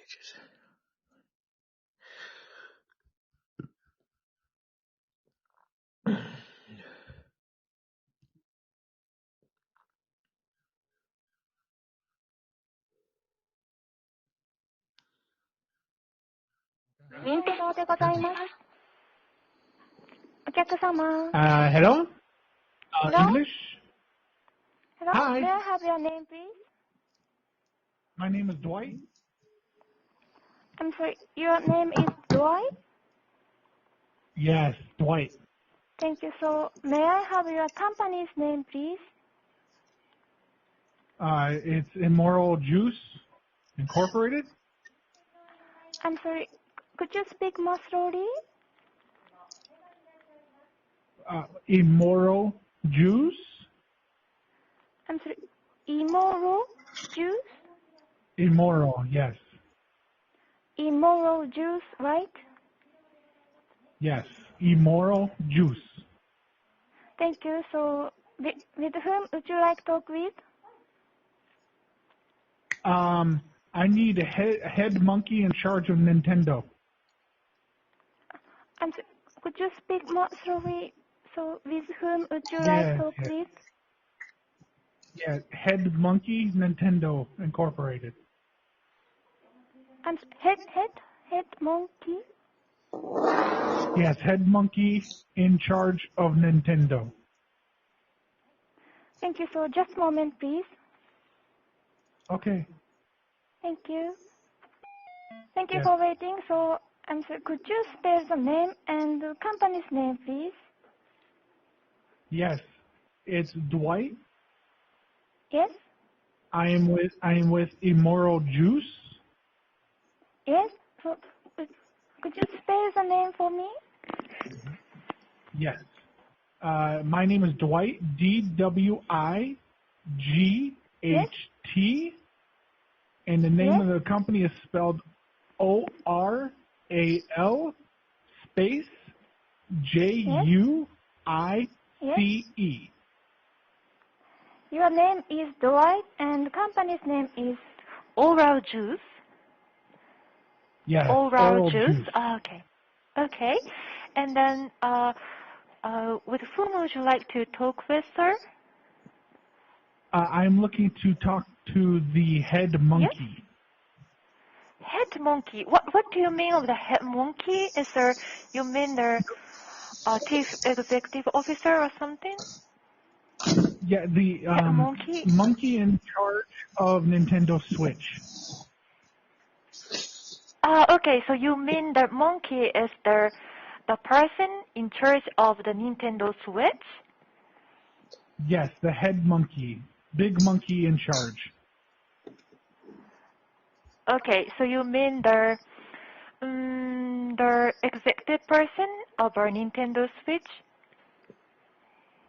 任天堂でございます。お客様。Hello? Hello? English? Hello? Hi. May I have your name, please? My name is Dwight. I'm sorry, your name is Dwight? Yes, Dwight. Thank you. So, may I have your company's name, please? It's Immoral Juice Incorporated. I'm sorry, could you speak more slowly? Immoral Juice? I'm sorry, Immoral Juice? Immoral, yes. Immoral Juice, right? Yes, Immoral Juice. Thank you. So, with whom would you like to talk with? I need a head monkey in charge of Nintendo. I'm sorry, could you speak more slowly? So, with whom would you like to talk with? Yeah, head monkey Nintendo Incorporated. I'm head monkey? Yes, head monkey in charge of Nintendo. Thank you. So, just a moment, please. Okay. Thank you. Thank you Yes. for waiting. So, I'm sorry, could you spell the name and the company's name, please? Yes, it's Dwight. Yes? I am with Immoral Juice. Yes? So, could you spell the name for me? Yes. My name is Dwight, DWIGHT, and the name Yes? of the company is spelled ORAL space JUICE. Yes? Your name is Dwight and the company's name is Oral Juice. Yes, Oral Juice. Okay. Okay. And then, with whom would you like to talk with, sir? I'm looking to talk to the head monkey. Yes? Head monkey. What do you mean of the head monkey? Is there, you mean the chief executive officer or something? Yeah, the monkey in charge of Nintendo Switch. Okay, so you mean the monkey is the person in charge of the Nintendo Switch? Yes, the head monkey. Big monkey in charge. Okay, so you mean the executive person of our Nintendo Switch?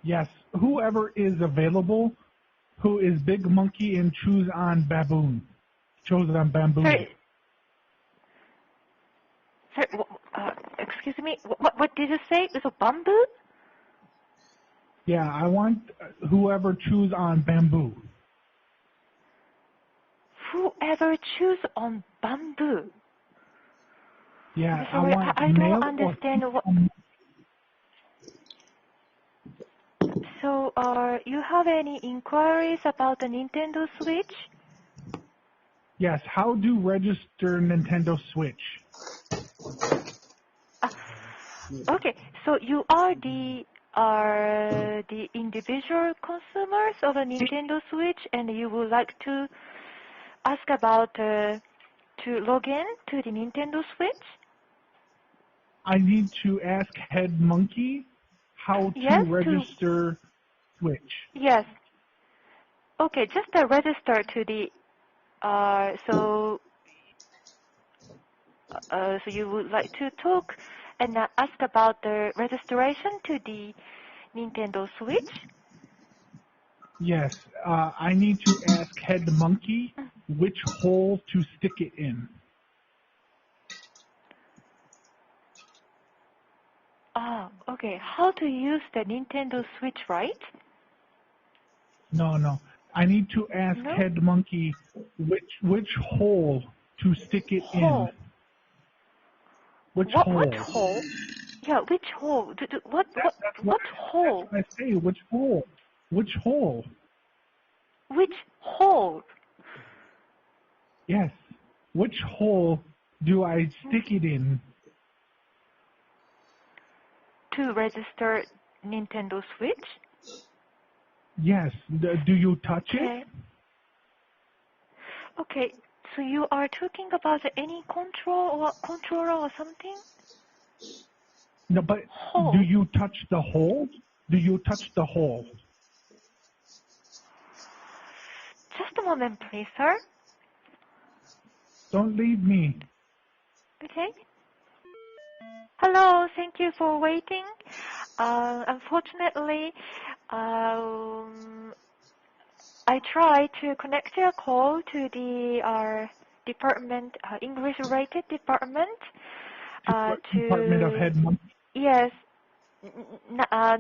Yes, whoever is available, who is big monkey and choose on baboon. Chose on bamboo. Sorry, excuse me, what did you say? Is it bamboo? Yeah, I want whoever choose on bamboo. Whoever choose on bamboo. Yeah, sorry, I want I don't understand what. So, you have any inquiries about the Nintendo Switch? Yes, how to register Nintendo Switch? Okay, so you are the individual consumers of a Nintendo Switch, and you would like to ask about to log in to the Nintendo Switch? I need to ask Head Monkey how to register Switch. Yes. Okay, just register to the so you would like to talk and ask about the registration to the Nintendo Switch? Yes, I need to ask Head Monkey which hole to stick it in. Okay. How to use the Nintendo Switch, right? No. I need to ask Head Monkey which hole to stick it Hole. in? Which What hole? hole? Yeah, which hole? What hole? That's what I say. Which hole? Which hole? Which hole? Yes. Which hole do I stick it in? To register Nintendo Switch? Yes. Do you touch Okay. it? Okay, so you are talking about any controller or something? No, but Hole. do you touch the hole? Do you touch the hole? Just a moment, please, sir. Don't leave me. Okay. Hello, thank you for waiting. Unfortunately, I tried to connect your call to the department, English-related department. Department of Head Monkey. Yes, not a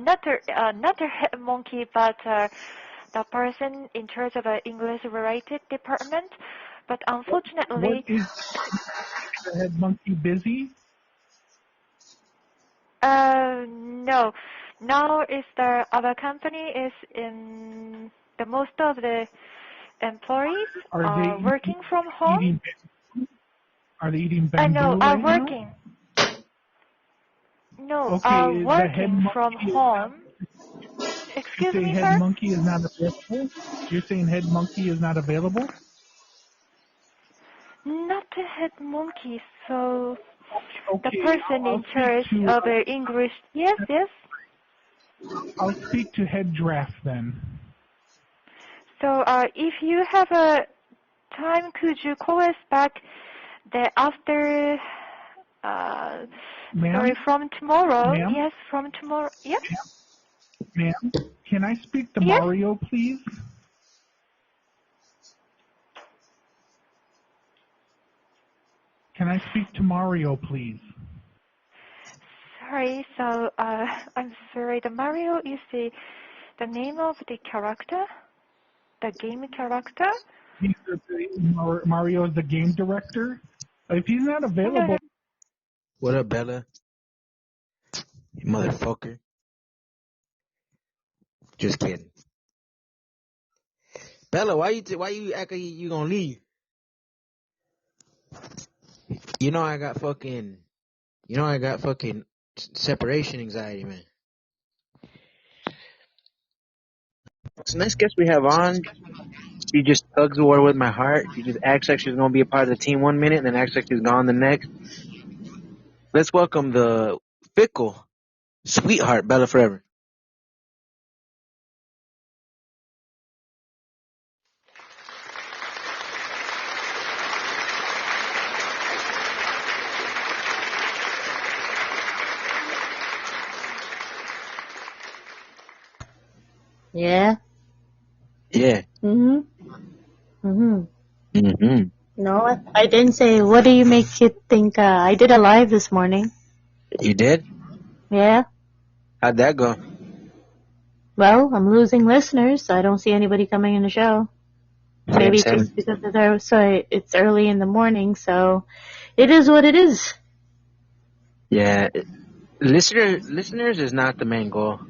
head monkey, but the person in charge of the English-related department. But unfortunately, What is the head monkey busy? no. Now is our company is in the most of the employees Are they working from home. Are they eating bamboo No, right working. now? No, Okay, is the head working monkey from home. Excuse you say me, head sir? monkey is not available? You're saying head monkey is not available? Not a head monkey, so Okay, the person I'll in charge speak to, of English. Yes, yes. I'll speak to head draft then. So if you have a time, could you call us back after, Ma'am? from tomorrow? Ma'am? Yes, from tomorrow. Yes? Ma'am, can I speak to Yes? Mario, please? Can I speak to Mario, please? Sorry, so I'm sorry. The Mario is the name of the character? The game character? Mario is the game director? If he's not No, available... What up, Bella? You motherfucker. Just kidding. Bella, why you act like you gonna leave? You know I got fucking separation anxiety, man. So next guest we have on, she just tugs war with my heart. She just acts like she's gonna be a part of the team 1 minute and then acts like she's gone the next. Let's welcome the fickle sweetheart, Bella Forever. Yeah. Yeah. Mhm. Mhm. Mm-hmm. No, I didn't say. What do you make you think? I did a live this morning. You did? Yeah. How'd that go? Well, I'm losing listeners. So I don't see anybody coming in the show. Maybe Same. just because it's early in the morning. So it is what it is. Yeah. Listeners is not the main goal.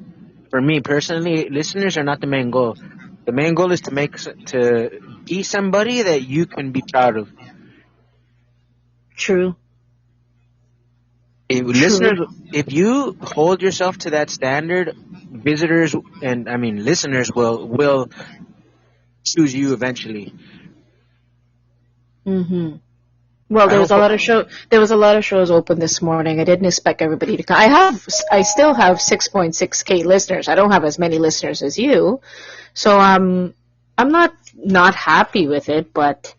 For me personally, listeners are not the main goal. The main goal is to be somebody that you can be proud of. True. If you hold yourself to that standard, visitors and listeners will choose you eventually. Mhm. Well, there was a lot of shows open this morning. I didn't expect everybody to come. I still have 6.6K listeners. I don't have as many listeners as you. So I'm not happy with it, but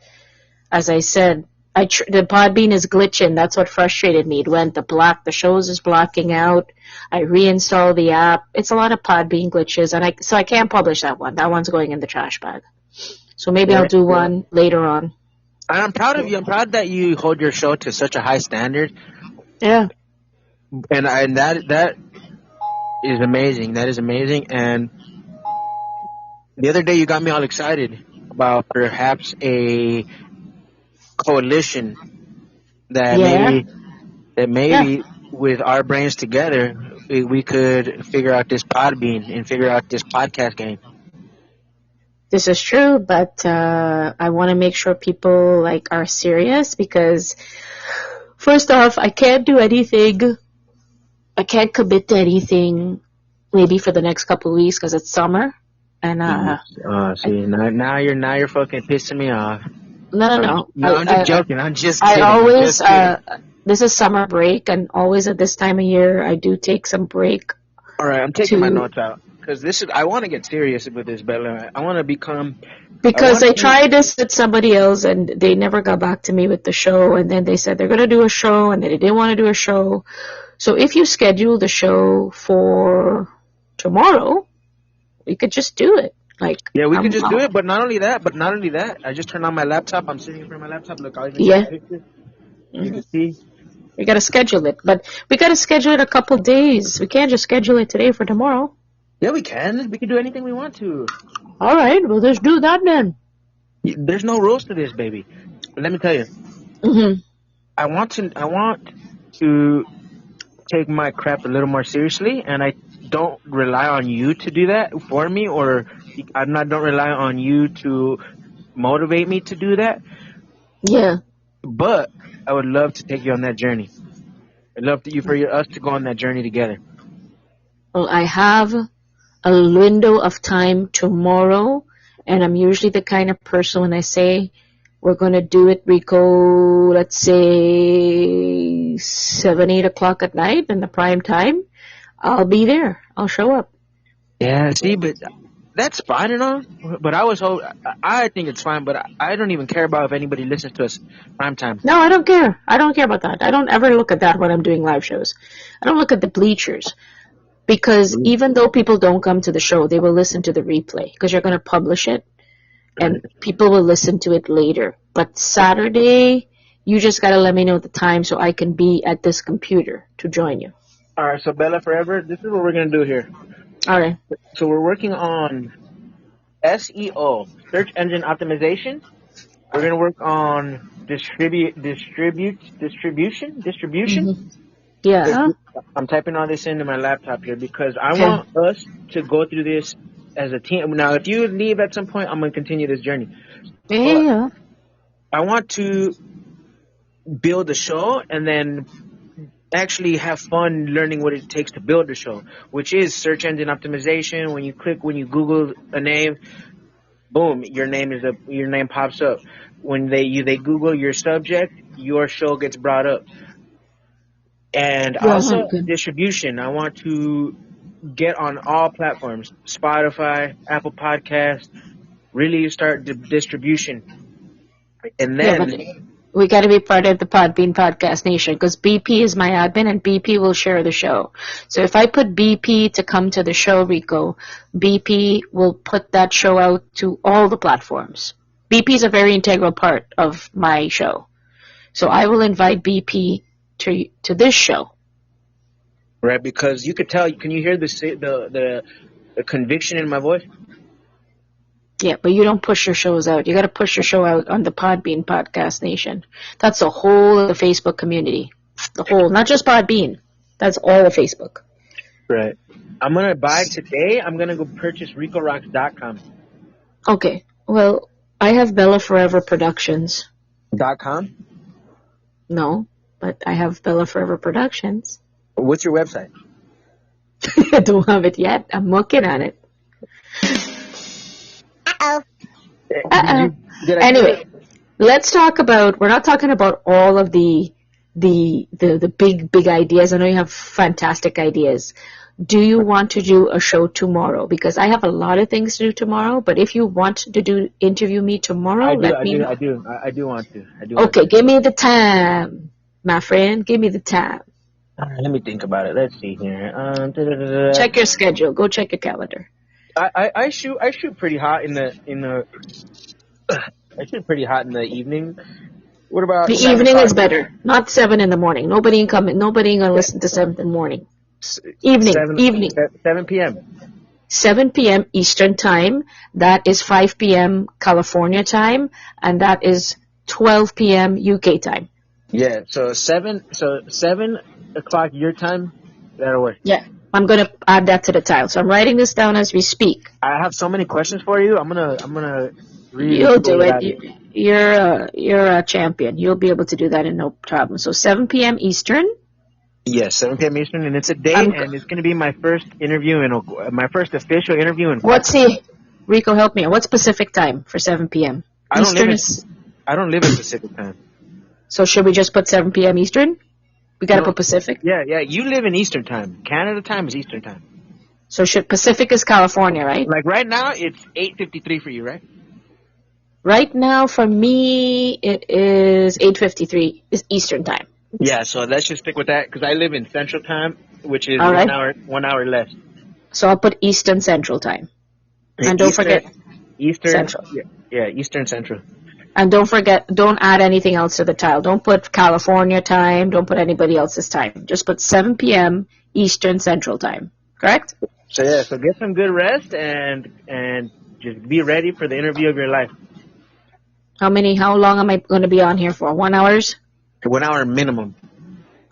as I said, the Podbean is glitching. That's what frustrated me. It went the shows is blocking out. I reinstalled the app. It's a lot of Podbean glitches, and I can't publish that one. That one's going in the trash bag. So maybe I'll do one later on. I'm proud of you. I'm proud that you hold your show to such a high standard. Yeah. And that is amazing. That is amazing. And the other day you got me all excited about perhaps a coalition that maybe with our brains together we could figure out this Podbean and figure out this podcast game. This is true, but I want to make sure people are serious because first off, I can't do anything. I can't commit to anything maybe for the next couple of weeks because it's summer. And see, now you're fucking pissing me off. No. I'm just joking. I'm just kidding. I always this is summer break, and always at this time of year, I do take some break. All right, I'm taking my notes out because I want to get serious with this, Bella. I want to become. Because I tried this with somebody else, and they never got back to me with the show, and then they said they're going to do a show, and then they didn't want to do a show. So if you schedule the show for tomorrow, we could just do it. We could just do it. But not only that, I just turned on my laptop. I'm sitting in front of my laptop. Look, I'll even take a picture. You can see. We got to schedule it, but we got to schedule it a couple days. We can't just schedule it today for tomorrow. Yeah, we can. We can do anything we want to. All right, well, let's do that then. There's no rules to this, baby. But let me tell you. Mm-hmm. I want to take my crap a little more seriously, and I don't rely on you to do that for me, or don't rely on you to motivate me to do that. Yeah. But I would love to take you on that journey. I'd love for us to go on that journey together. Well, I have a window of time tomorrow, and I'm usually the kind of person when I say we're going to do it, Rico, let's say 7, 8 o'clock at night in the prime time, I'll be there. I'll show up. Yeah, see, but that's fine and all. But I think it's fine, but I don't even care about if anybody listens to us prime time. No, I don't care. I don't care about that. I don't ever look at that when I'm doing live shows. I don't look at the bleachers. Because even though people don't come to the show, they will listen to the replay because you're going to publish it and people will listen to it later. But Saturday, you just got to let me know the time so I can be at this computer to join you. All right, so Bella Forever, this is what we're going to do here. All right. So we're working on SEO, search engine optimization. We're going to work on distribution. Mm-hmm. Yeah. I'm typing all this into my laptop here because I want us to go through this as a team. Now, if you leave at some point, I'm going to continue this journey. Yeah. I want to build a show and then actually have fun learning what it takes to build a show, which is search engine optimization. When you Google a name, boom, your name pops up. When they Google your subject, your show gets brought up. And also distribution. I want to get on all platforms, Spotify, Apple Podcasts, really start distribution. And then we got to be part of the Podbean Podcast Nation because BP is my admin and BP will share the show. So if I put BP to come to the show, Rico, BP will put that show out to all the platforms. BP is a very integral part of my show. So I will invite BP to this show. Right, because you could tell. Can you hear the conviction in my voice? Yeah, but you don't push your shows out. You got to push your show out on the Podbean Podcast Nation. That's the whole of the Facebook community. The whole, not just Podbean. That's all of Facebook. Right. I'm going to buy today. I'm going to go purchase RicoRocks.com. Okay. Well, I have Bella Forever Productions. .com? No, but I have Bella Forever Productions. What's your website? I don't have it yet. I'm working on it. Anyway, let's talk about, we're not talking about all of the big ideas. I know you have fantastic ideas. Do you want to do a show tomorrow? Because I have a lot of things to do tomorrow, but if you want to interview me tomorrow, let me know. I do want to. Okay, give me the time, my friend. Give me the time. Let me think about it. Let's see here. Check your schedule. Go check your calendar. I shoot pretty hot in the I shoot pretty hot in the evening. What about the evening is better, not 7 in the morning. Nobody gonna listen to 7 in the morning. Evening. 7 p.m. 7 p.m. Eastern time. That is 5 p.m. California time, and that is 12 p.m. UK time. Yeah, so 7 o'clock your time, that'll work. Yeah. I'm going to add that to the title. So I'm writing this down as we speak. I have so many questions for you. I'm gonna really You'll do pull it. out. You're a champion. You'll be able to do that in no problem. So 7 p.m. Eastern. Yes, 7 p.m. Eastern, and it's a date, and it's gonna be my first interview my first official interview in. Rico, help me. What's Pacific time for 7 p.m.? I don't live in Pacific time. So should we just put 7 p.m. Eastern? We gotta put Pacific. Yeah. You live in Eastern time. Canada time is Eastern time. So Pacific is California, right? Like right now, it's 8:53 for you, right? Right now, for me, it is 8:53 is Eastern time. Yeah, so let's just stick with that because I live in Central time, which is All right. 1 hour less. So I'll put Eastern Central time. And don't forget Eastern Central. Yeah, Eastern Central. And don't add anything else to the tile. Don't put California time. Don't put anybody else's time. Just put 7 p.m. Eastern Central time. Correct? So get some good rest and just be ready for the interview of your life. How long am I going to be on here for? 1 hour? 1 hour minimum.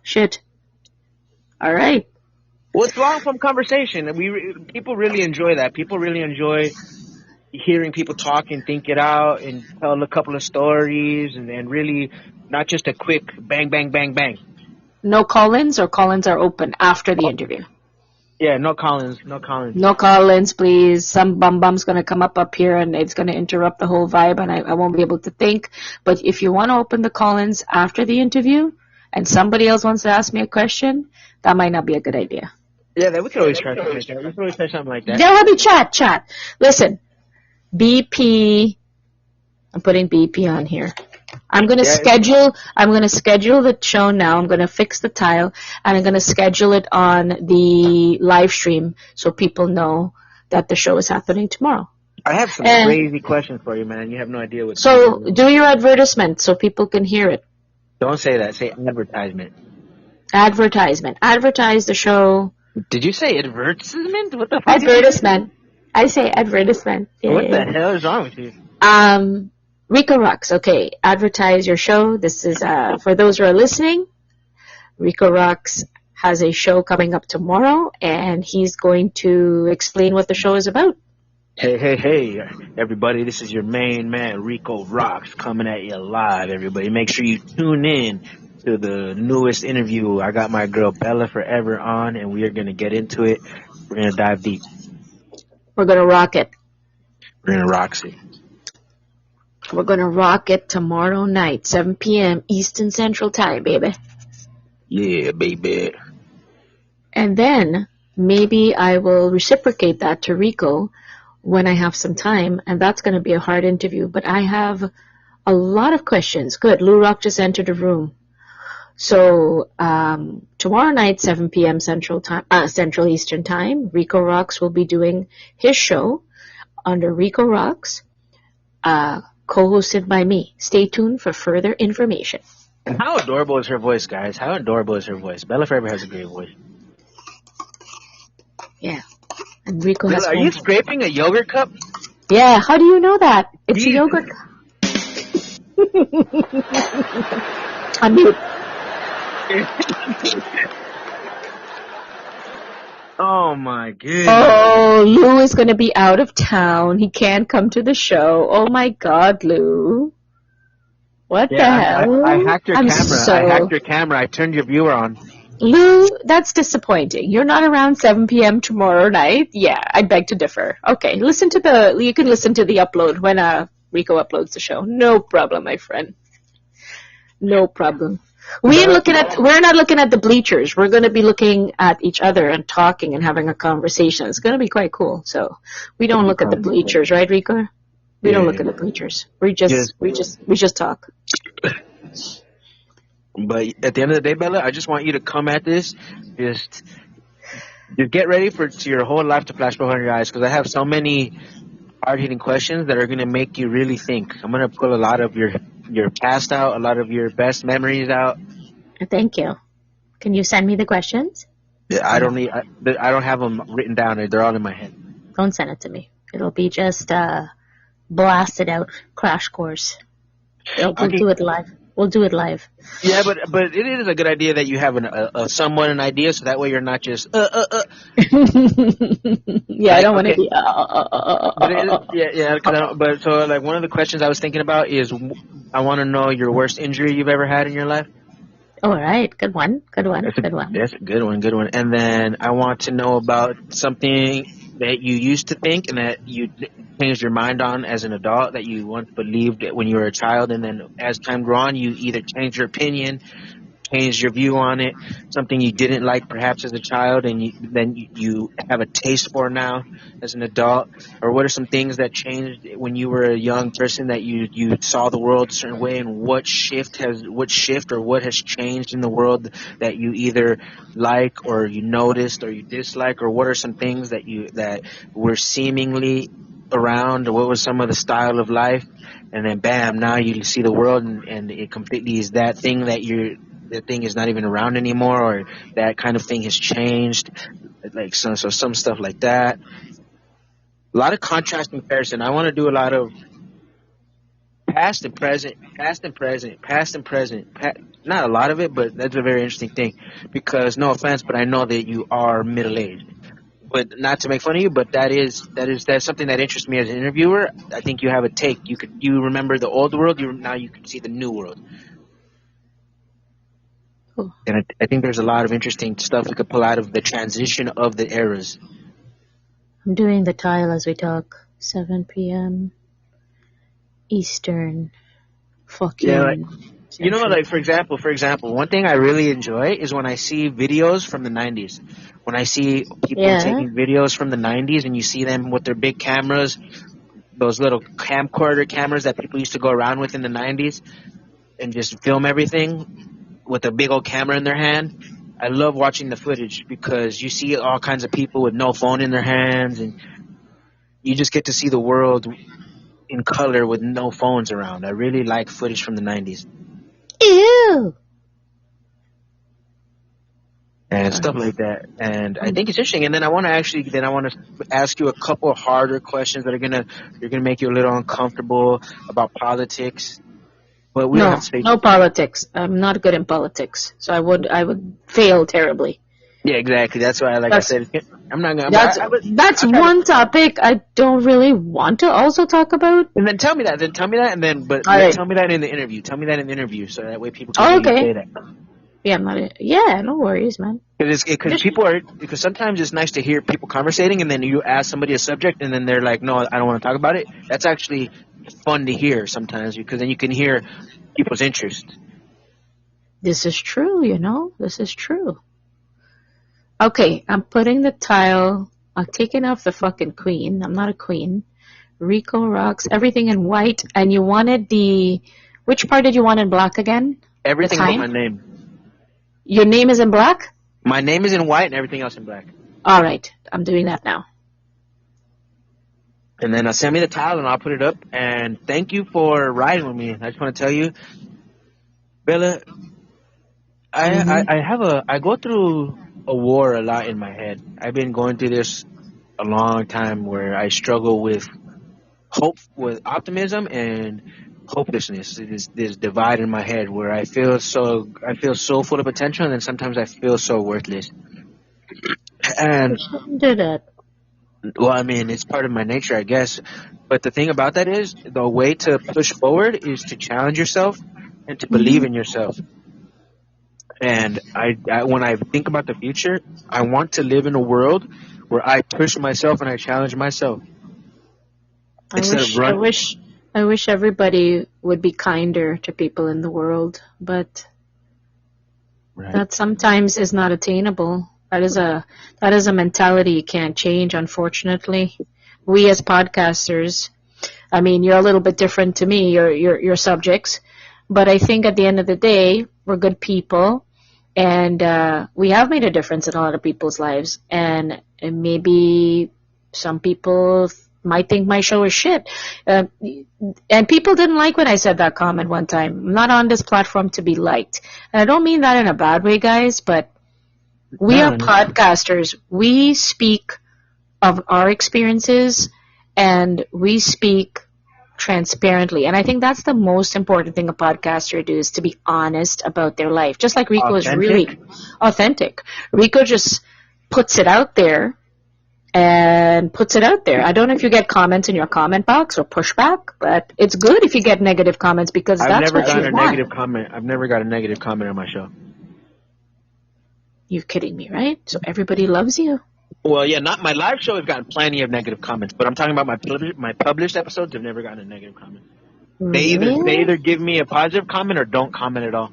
Shit. All right. Well, it's long form conversation. People really enjoy that. People really enjoy hearing people talk and think it out and tell a couple of stories and really not just a quick bang, bang, bang, bang. No call-ins or call-ins are open after the interview? Yeah, no call-ins. No call-ins, please. Some bum's going to come up here and it's going to interrupt the whole vibe and I won't be able to think. But if you want to open the call-ins after the interview and somebody else wants to ask me a question, that might not be a good idea. Yeah, we could always try something like that. We could always try something like that. Yeah, let me chat. Listen, BP, I'm putting BP on here. I'm going to schedule the show now. I'm going to fix the tile and I'm going to schedule it on the live stream so people know that the show is happening tomorrow. I have some crazy questions for you, man. You have no idea what. So do your advertisement so people can hear it. Don't say that. Say advertisement. Advertise the show. Did you say advertisement? What the fuck? Advertisement. I say advertisement. Yeah. What the hell is wrong with you? Rico Rocks. Okay, advertise your show. This is for those who are listening. Rico Rocks has a show coming up tomorrow, and he's going to explain what the show is about. Hey, everybody. This is your main man, Rico Rocks, coming at you live, everybody. Make sure you tune in to the newest interview. I got my girl Bella Forever on, and we are going to get into it. We're going to dive deep. We're going to rock it. We're going to rock it. We're going to rock it tomorrow night, 7 p.m. Eastern Central Time, baby. Yeah, baby. And then maybe I will reciprocate that to Rico when I have some time, and that's going to be a hard interview. But I have a lot of questions. Good. Lou Rock just entered the room. So tomorrow night, 7 p.m. Central Eastern Time, Rico Rocks will be doing his show under Rico Rocks, co-hosted by me. Stay tuned for further information. And how adorable is her voice, guys? How adorable is her voice? Bella Forever has a great voice. Yeah. And Rico has. Are you scraping a yogurt cup? Yeah. How do you know that? It's a yogurt cup. I'm mute. Oh my goodness. Oh, Lou is going to be out of town. He can't come to the show. Oh my God, Lou. What the hell? I hacked your camera. I hacked your camera. I turned your viewer on. Lou, that's disappointing. You're not around 7 p.m. tomorrow night? Yeah, I beg to differ. Okay, you can listen to the upload when Rico uploads the show. No problem, my friend. No problem. We're not looking at the bleachers. We're going to be looking at each other and talking and having a conversation. It's going to be quite cool. So we don't look at the bleachers, right, Rico? We don't look at the bleachers. We just talk. But at the end of the day, Bella, I just want you to come at this. Just get ready for your whole life to flash before your eyes, because I have so many hard-hitting questions that are going to make you really think. I'm going to pull a lot of your past out, a lot of your best memories out. Thank you. Can you send me the questions? Yeah, I don't have them written down. They're all in my head. Don't send it to me. It'll be just blasted out crash course. We'll do it live. We'll do it live. Yeah, but it is a good idea that you have a somewhat an idea, so that way you're not just Yeah, I don't want to be. But but so like one of the questions I was thinking about is I want to know your worst injury you've ever had in your life. All right, good one. That's a good one. And then I want to know about something that you used to think and that you changed your mind on as an adult, that you once believed when you were a child, and then as time grew on, you either changed your opinion, changed your view on it, something you didn't like perhaps as a child, and then you have a taste for now as an adult. Or what are some things that changed when you were a young person that you saw the world a certain way, and what shift or what has changed in the world that you either like or you noticed or you dislike, or what are some things that were seemingly around, or what was some of the style of life, and then bam, now you see the world and it completely is that thing that the thing is not even around anymore, or that kind of thing has changed, like some stuff like that. A lot of contrast comparison. I want to do a lot of past and present. Not a lot of it, but that's a very interesting thing, because no offense, but I know that you are middle-aged. But not to make fun of you, but that's something that interests me as an interviewer. I think you have a take. You remember the old world, now you can see the new world. Cool. And I think there's a lot of interesting stuff we could pull out of the transition of the eras. I'm doing the tile as we talk. 7 p.m. Eastern. Fucking. Yeah, like for example, one thing I really enjoy is when I see videos from the 90s. When I see people taking videos from the 90s and you see them with their big cameras, those little camcorder cameras that people used to go around with in the 90s, and just film everything with a big old camera in their hand. I love watching the footage because you see all kinds of people with no phone in their hands, and you just get to see the world in color with no phones around. I really like footage from the 90s. Ew! And stuff like that. And I think it's interesting. And then I want to ask you a couple of harder questions that are gonna make you a little uncomfortable about politics. But we don't have to say no politics. I'm not good in politics, so I would fail terribly. Yeah, exactly. That's why, I said, I'm not gonna. That's one topic I don't really want to also talk about. And then tell me that. Tell me that in the interview. Tell me that in the interview, so that way people can say that. Yeah, no worries, man. Because sometimes it's nice to hear people conversating, and then you ask somebody a subject, and then they're like, "No, I don't want to talk about it." That's actually fun to hear sometimes, because then you can hear people's interest. This is true, This is true. Okay, I'm putting the tile. I'm taking off the fucking queen. I'm not a queen. Rico rocks everything in white, and you wanted which part did you want in black again? Everything but my name. Your name is in black? My name is in white and everything else in black. All right, I'm doing that now. And then send me the tile and I'll put it up. And thank you for riding with me. I just want to tell you, Bella, I go through a war a lot in my head. I've been going through this a long time, where I struggle with optimism and hopelessness. This divide in my head where I feel so full of potential, and then sometimes I feel so worthless. And do that. Well, I mean, it's part of my nature, I guess. But the thing about that is, the way to push forward is to challenge yourself and to believe in yourself. And I when I think about the future, I want to live in a world where I push myself and I challenge myself. I wish everybody would be kinder to people in the world, but that sometimes is not attainable. That is a mentality you can't change, unfortunately. We as podcasters, I mean, you're a little bit different to me, your subjects, but I think at the end of the day, we're good people, and we have made a difference in a lot of people's lives, and maybe some people might think my show is shit. And people didn't like when I said that comment one time. I'm not on this platform to be liked. And I don't mean that in a bad way, guys, but we are podcasters. We speak of our experiences, and we speak transparently. And I think that's the most important thing a podcaster do, is to be honest about their life. Just like Rico is really authentic. Rico just puts it out there and puts it out there. I don't know if you get comments in your comment box or pushback, but it's good if you get negative comments, because that's what you want. I've never got a negative comment on my show. You're kidding me, right? So everybody loves you. Well, yeah, not my live show. I've gotten plenty of negative comments, but I'm talking about my published episodes. I've never gotten a negative comment. Really? They either give me a positive comment or don't comment at all.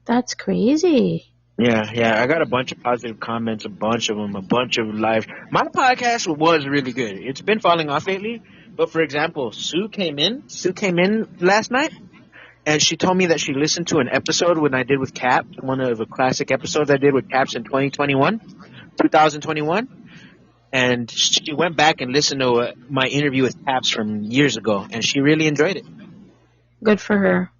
That's crazy. Yeah, I got a bunch of positive comments, a bunch of them, a bunch of live. My podcast was really good. It's been falling off lately, but for example, Sue came in last night, and she told me that she listened to an episode when I did with Cap, one of the classic episodes I did with Caps in 2021, and she went back and listened to my interview with Caps from years ago, and she really enjoyed it. Good for her.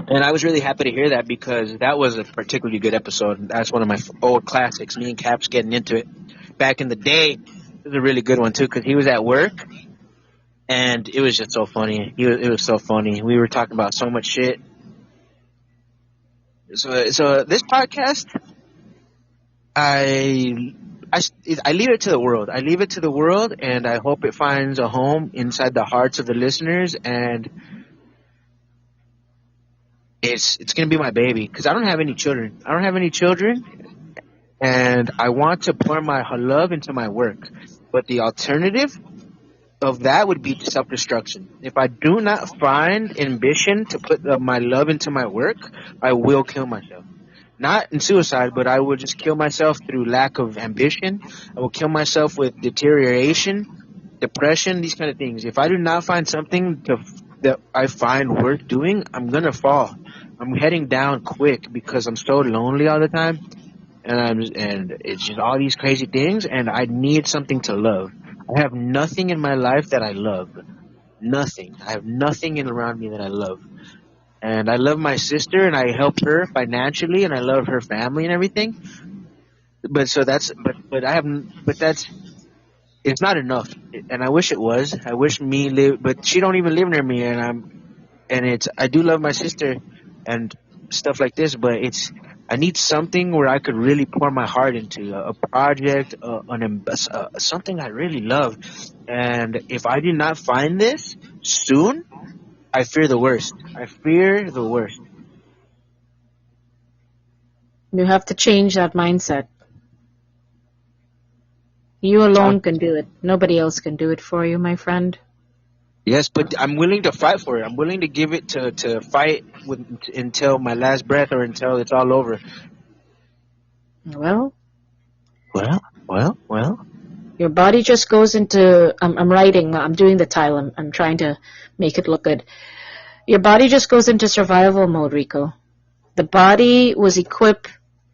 And I was really happy to hear that, because that was a particularly good episode. That's one of my old classics, me and Caps getting into it. Back in the day, it was a really good one, too, because he was at work, and it was just so funny. It was so funny. We were talking about so much shit. So this podcast, I leave it to the world. I leave it to the world, and I hope it finds a home inside the hearts of the listeners, and it's going to be my baby, because I don't have any children. And I want to pour my love into my work. But the alternative of that would be self-destruction. If I do not find ambition to put my love into my work, I will kill myself. Not in suicide, but I will just kill myself through lack of ambition. I will kill myself with deterioration, depression, these kind of things. If I do not find something that I find worth doing, I'm going to fall. I'm heading down quick because I'm so lonely all the time, and it's just all these crazy things, and I need something to love. I have nothing in my life that I love. Nothing. I have nothing around me that I love. And I love my sister, and I help her financially, and I love her family and everything. But that's it's not enough. And I wish it was. I wish but she don't even live near me, I do love my sister and stuff like this, but I need something where I could really pour my heart into, a project, something I really love. And if I do not find this soon, I fear the worst. You have to change that mindset. You alone can do it. Nobody else can do it for you, my friend. Yes, but I'm willing to fight for it. I'm willing to give it to fight until my last breath, or until it's all over. Well. Your body just goes into, I'm doing the title. I'm trying to make it look good. Your body just goes into survival mode, Rico. The body was equipped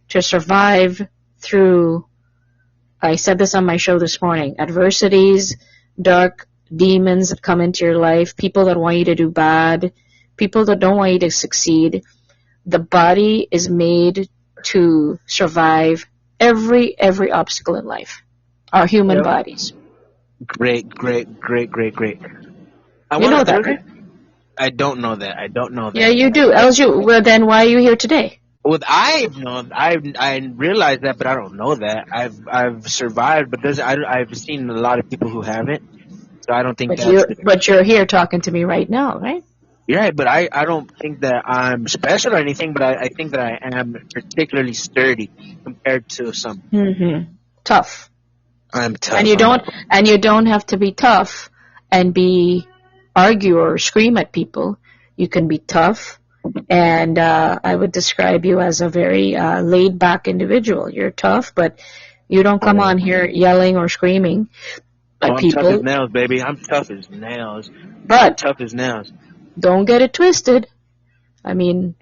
to survive through, I said this on my show this morning, adversities, dark demons that come into your life, people that want you to do bad, people that don't want you to succeed. The body is made to survive every obstacle in life. Our human bodies. Great. You know that, right? I don't know that. Yeah, you do. Well, then why are you here today? Well, I realize that, but I don't know that. I've survived, but I've seen a lot of people who haven't. So I don't think But you're here talking to me right now, right? Yeah, but I don't think that I'm special or anything, but I think that I am particularly sturdy compared to some. Mm-hmm. Tough. I'm tough. And you don't have to be tough and argue or scream at people. You can be tough, and I would describe you as a very laid back individual. You're tough, but you don't come on here yelling or screaming. I'm tough as nails, baby. I'm tough as nails. But tough as nails. Don't get it twisted. I mean,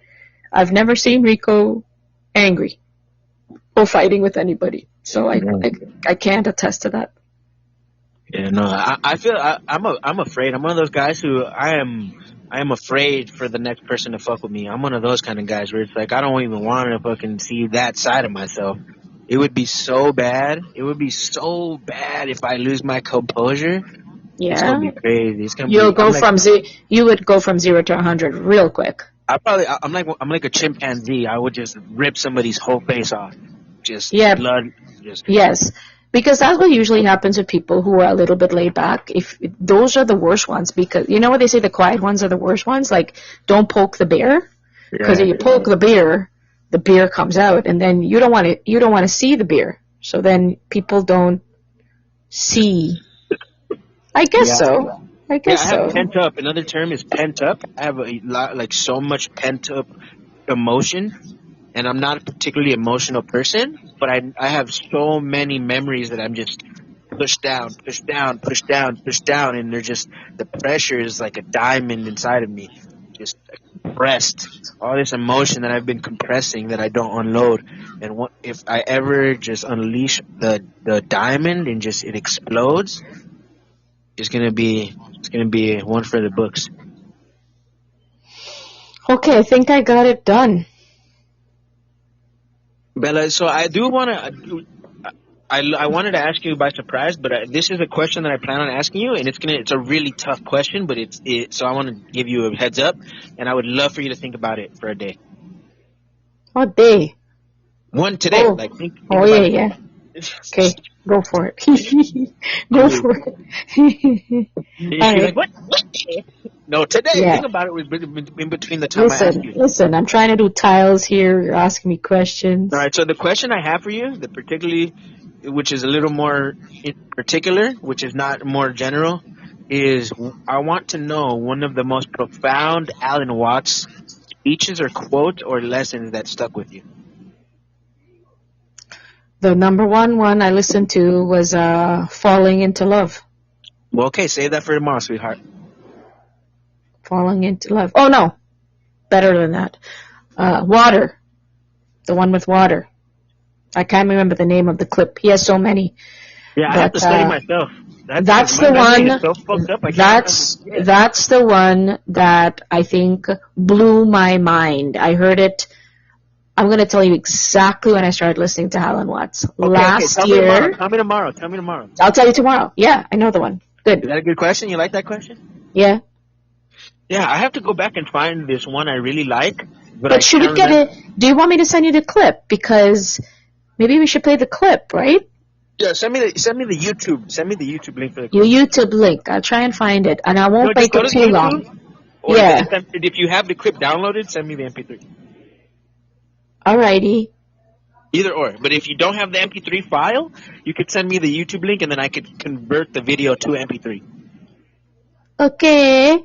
I've never seen Rico angry or fighting with anybody, so I can't attest to that. Yeah, no, I feel I'm afraid. I'm one of those guys who I am afraid for the next person to fuck with me. I'm one of those kind of guys where it's like I don't even want to fucking see that side of myself. It would be so bad. It would be so bad if I lose my composure. It's Yeah. gonna be crazy. It's gonna You'll be. go you would go from 0 to 100 real quick. I'm like a chimpanzee. I would just rip somebody's whole face off. Just Yeah. blood. Just Yes. Because that's what usually happens with people who are a little bit laid back. If those are the worst ones, because you know what they say, the quiet ones are the worst ones. Like, don't poke the bear, because if you poke the bear comes out, and then you don't want to see the bear. So then people don't see. I guess Yeah. so. I Yeah, guess I have so. pent up. Another term is pent up. I have a lot, like so much pent up emotion, and I'm not a particularly emotional person, but I have so many memories that I'm just pushed down, pushed down, pushed down, pushed down, and they're just the pressure is like a diamond inside of me, just compressed. All this emotion that I've been compressing that I don't unload, and if I ever just unleash the diamond and just it explodes, it's gonna be one for the books. Okay, I think I got it done. Bella, so I do want to. I wanted to ask you by surprise, but this is a question that I plan on asking you, and it's a really tough question, but so I want to give you a heads up, and I would love for you to think about it for a day. What day? One today, Oh. like think Oh, about yeah, it. yeah. Okay, go for it. Go for it. You're All right. like, what? No, today. Yeah. Think about it. Was in between the time I asked you. Listen, I'm trying to do tiles here. You're asking me questions. All right. So the question I have for you, which is a little more in particular, which is not more general, is I want to know one of the most profound Alan Watts speeches or quotes or lessons that stuck with you. The number one I listened to was Falling into Love. Well, okay, save that for tomorrow, sweetheart. Falling into Love. Oh, no. Better than that. Water. The one with water. I can't remember the name of the clip. He has so many. Yeah, I have to study myself. That's my the memory one. is so fucked up, I can't That's the one that I think blew my mind. I heard it. I'm going to tell you exactly when I started listening to Alan Watts. Last year. Tell me tomorrow. I'll tell you tomorrow. Yeah, I know the one. Good. Is that a good question? You like that question? Yeah. Yeah, I have to go back and find this one I really like. But should we get it? Do you want me to send you the clip? Because maybe we should play the clip, right? Yeah, send me the YouTube. Send me the YouTube link for the Your YouTube link. I'll try and find it, and I won't make it too long. Or Yeah. if you have the clip downloaded, send me the MP3. Alrighty. Either or. But if you don't have the MP3 file, you could send me the YouTube link, and then I could convert the video to MP3. Okay.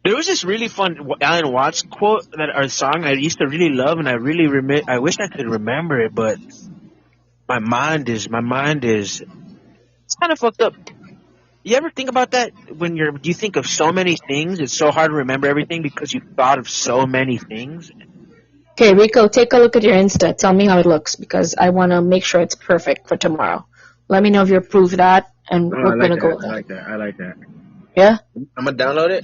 There was this really fun Alan Watts quote or song I used to really love, and I wish I could remember it, but my mind is it's kind of fucked up. You ever think about that when you think of so many things? It's so hard to remember everything because you thought of so many things. Okay, Rico, take a look at your Insta. Tell me how it looks, because I want to make sure it's perfect for tomorrow. Let me know if you approve that, and we're going to go with that. I like that. Yeah? I'm gonna download it.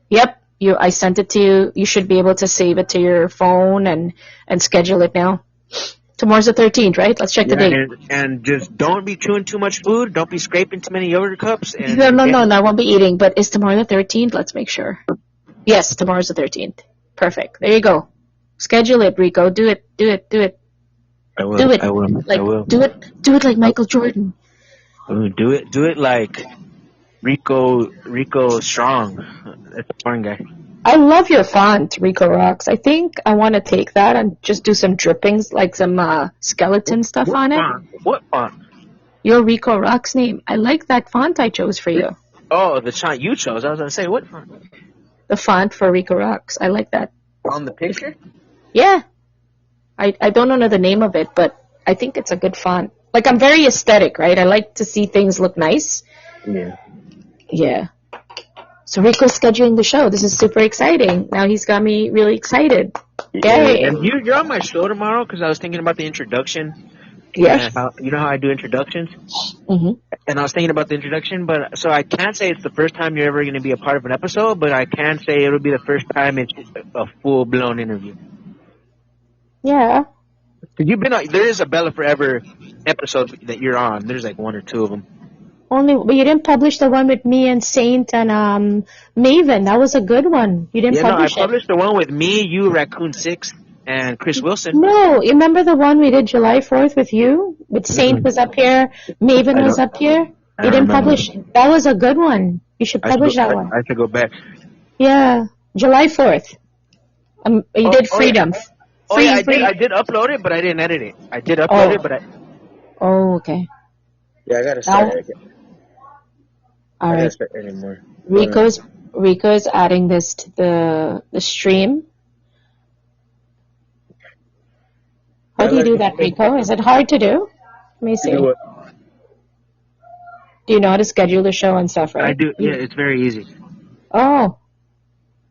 Yep. I sent it to you. You should be able to save it to your phone and schedule it now. Tomorrow's the 13th, right? Let's check the date. And just don't be chewing too much food. Don't be scraping too many yogurt cups. And No, I won't be eating. But is tomorrow the 13th? Let's make sure. Yes, tomorrow's the 13th. Perfect. There you go. Schedule it, Rico. Do it. I will. Do it. I will. Do it like Michael Jordan. Do it like Rico Strong. That's a foreign guy. I love your font, Rico Rocks. I think I want to take that and just do some drippings, like some skeleton stuff on it. What font? Your Rico Rocks name. I like that font I chose for you. Oh, the font you chose. I was going to say, what font? The font for Rico Rocks. I like that. On the picture? Yeah. I don't know the name of it, but I think it's a good font. Like, I'm very aesthetic, right? I like to see things look nice. Yeah. So Rico's scheduling the show. This is super exciting. Now he's got me really excited. Yay. And you're on my show tomorrow because I was thinking about the introduction. Yes. You know how I do introductions? Mm-hmm. And I was thinking about the introduction, so I can't say it's the first time you're ever going to be a part of an episode, but I can say it'll be the first time it's a full-blown interview. Yeah. Cause you've been on. There is a Bella Forever episode that you're on. There's like 1 or 2 of them. But you didn't publish the one with me and Saint and Maven. That was a good one. You didn't publish I published the one with me, you, Raccoon 6, and Chris Wilson. No, you remember the one we did July 4th with you? With Saint was up here, Maven was up here. You didn't publish. That was a good one. You should publish that one. I have to go back. Yeah, July 4th. You did Freedom. I did upload it, but I didn't edit it. I did upload it, but I. Oh, okay. Yeah, I gotta start it. All right. Anymore. Rico's adding this to the stream. How do you do that, Rico? Is it hard to do? Let me see. Do you know how to schedule the show and stuff, right? I do. Yeah, it's very easy. Oh.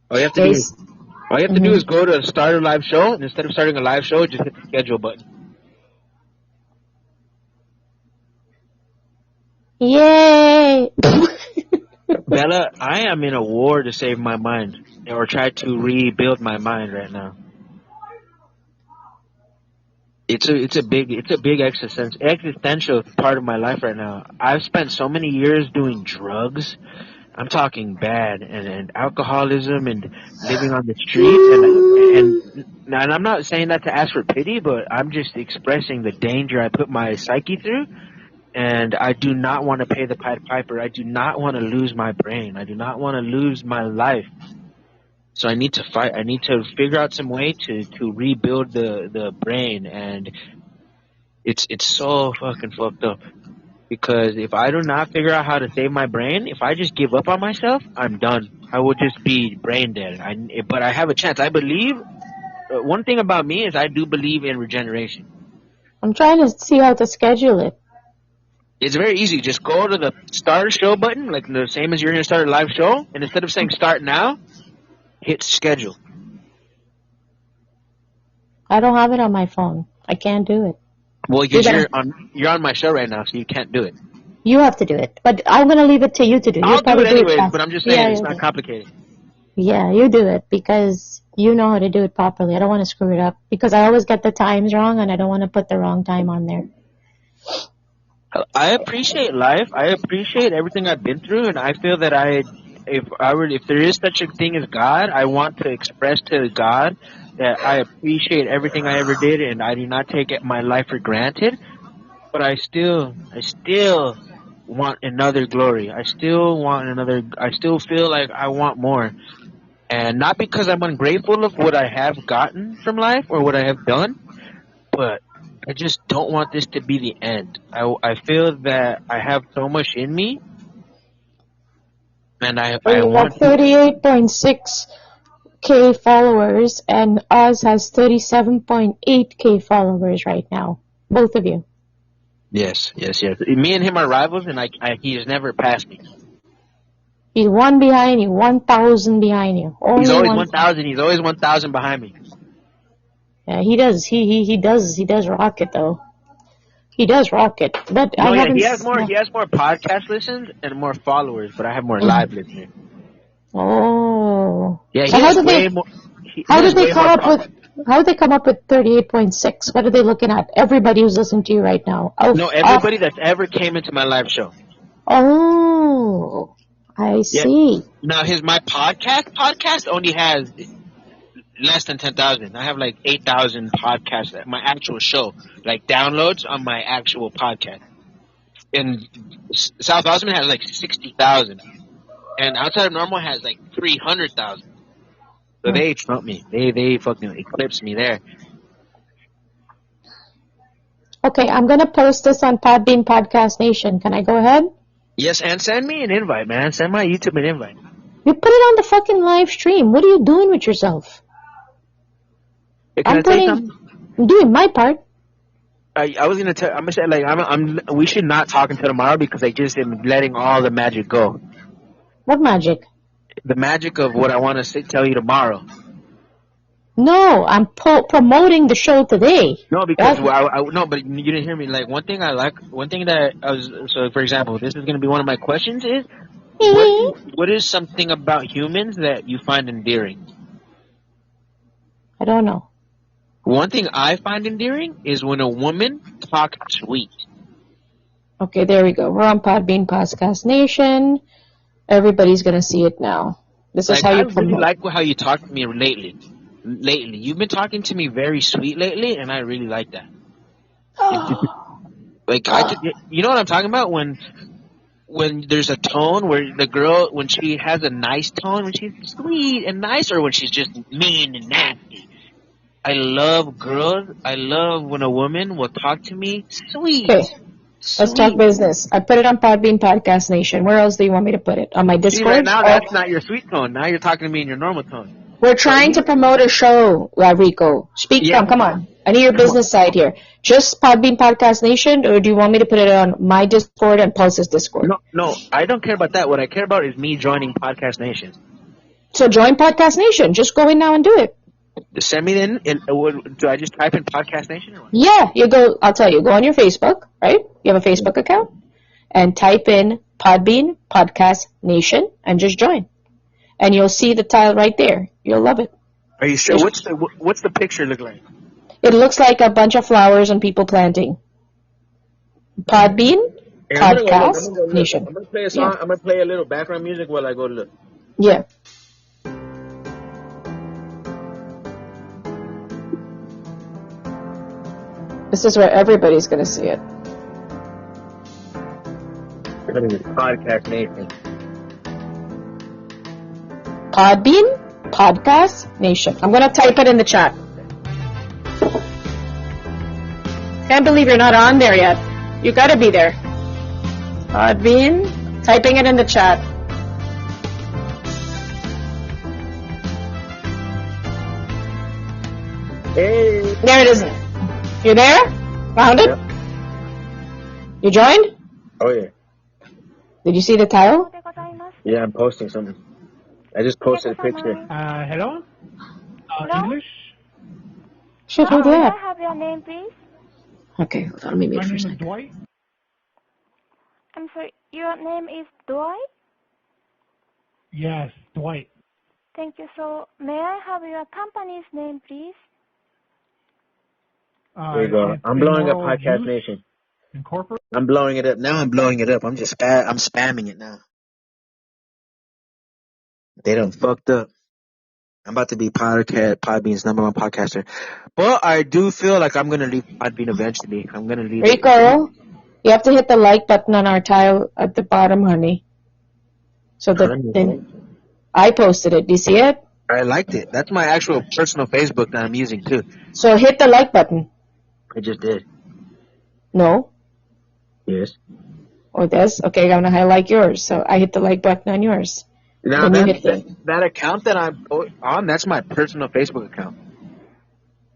All you have to do is go to start a live show, and instead of starting a live show, just hit the schedule button. Yay! Bella, I am in a war to save my mind, or try to rebuild my mind right now. It's a big existential part of my life right now. I've spent so many years doing drugs. I'm talking bad and alcoholism and living on the streets and I'm not saying that to ask for pity, but I'm just expressing the danger I put my psyche through. And I do not want to pay the Pied Piper. I do not want to lose my brain. I do not want to lose my life. So I need to fight. I need to figure out some way to rebuild the brain. And it's so fucking fucked up. Because if I do not figure out how to save my brain, if I just give up on myself, I'm done. I will just be brain dead. But I have a chance. I believe. One thing about me is I do believe in regeneration. I'm trying to see how to schedule it. It's very easy. Just go to the start a show button, like the same as you're going to start a live show, and instead of saying start now, hit schedule. I don't have it on my phone. I can't do it. Well, you're on my show right now, so you can't do it. You have to do it, but I'm going to leave it to you to do. I'll do it anyways, but I'm just saying it's not complicated. Yeah, you do it because you know how to do it properly. I don't want to screw it up because I always get the times wrong, and I don't want to put the wrong time on there. I appreciate life. I appreciate everything I've been through, and I feel that if there is such a thing as God, I want to express to God that I appreciate everything I ever did, and I do not take my life for granted. But I still want another glory. I still feel like I want more, and not because I'm ungrateful of what I have gotten from life or what I have done, but I just don't want this to be the end. I feel that I have so much in me, and I want 38.6K followers, and Oz has 37.8K followers right now. Both of you. Yes. Me and him are rivals, and he has never passed me. He's one behind you, 1,000 behind you. He's always 1,000. He's always 1,000 behind me. Yeah, he does. He does rock it though. He does rock it. But he has more podcast listens and more followers, but I have more live listeners. Oh. Yeah, so how did they come up with 38.6? What are they looking at? Everybody who's listening to you right now. Everybody that's ever came into my live show. Oh, I see. Now my podcast only has less than 10,000. I have like 8,000 podcasts at my actual show, like downloads on my actual podcast. And South Osman has like 60,000, and Outside of Normal has like 300,000. So they trump me. They fucking eclipse me there. Okay, I'm gonna post this on Podbean Podcast Nation. Can I go ahead? Yes, and send me an invite, man. Send my YouTube an invite. You put it on the fucking live stream. What are you doing with yourself? I'm doing my part. I was gonna tell. I'm gonna say like we should not talk until tomorrow because I just am letting all the magic go. What magic? The magic of what I want to tell you tomorrow. No, I'm promoting the show today. No, because no, but you didn't hear me. Like one thing that I was. So, for example, this is gonna be one of my questions is, what is something about humans that you find endearing? I don't know. One thing I find endearing is when a woman talks sweet. Okay, there we go. We're on Podbean Podcast Nation. Everybody's gonna see it now. This is Like, how I you really promote. like how you talk to me lately. You've been talking to me very sweet lately, and I really like that. Like, you know what I'm talking about? When there's a tone where the girl, when she has a nice tone, when she's sweet and nice, or when she's just mean and nasty. I love girls. I love when a woman will talk to me sweet. Okay, let's talk business. I put it on Podbean Podcast Nation. Where else do you want me to put it? On my See, Discord? right now, that's not your sweet tone. Now you're talking to me in your normal tone. We're trying to promote a show, Rico. Speak Yeah. come on. I need your business side here. Just Podbean Podcast Nation, or do you want me to put it on my Discord and Pulse's Discord? No, I don't care about that. What I care about is me joining Podcast Nation. So join Podcast Nation. Just go in now and do it. Just send me in. Do I just type in Podcast Nation or what? Yeah, you go. I'll tell you. Go on your Facebook, right? You have a Facebook account, and type in Podbean Podcast Nation and just join, and you'll see the tile right there. You'll love it. Are you sure? What's the picture look like? It looks like a bunch of flowers and people planting. Podbean Podcast Nation. I'm gonna play a song. Yeah. I'm gonna play a little background music while I go look. Yeah. This is where everybody's gonna see it. Podcast Nation. Podbean Podcast Nation. I'm gonna type it in the chat. Can't believe you're not on there yet. You gotta be there. Podbean. Typing it in the chat. Hey. There it is. You there? Found it? Yeah. You joined? Oh yeah. Did you see the title? Yeah, I'm posting something. I just posted a picture. Hello? Hello? English? Shit, who May I that? have your name, please? Okay, hold on, let me My mute for name a is second. Dwight. I'm sorry, your name is Dwight? Yes, Dwight. Thank you. So, may I have your company's name, please? There you go. It's I'm blowing up Immoral Podcast Use Nation. Incorporated. I'm blowing it up. Now I'm blowing it up. I'm spamming it now. They done fucked up. I'm about to be Podbean's #1 podcaster. But I do feel like I'm going to leave Podbean eventually. I'm going to leave it. Rico, you have to hit the like button on our tile at the bottom, honey. So that then I posted it. Do you see it? I liked it. That's my actual personal Facebook that I'm using too. So hit the like button. I just did. No? Yes. Or this? Okay, I'm gonna highlight yours. So I hit the like button on yours. Now Then you hit the that account that I'm on, that's my personal Facebook account.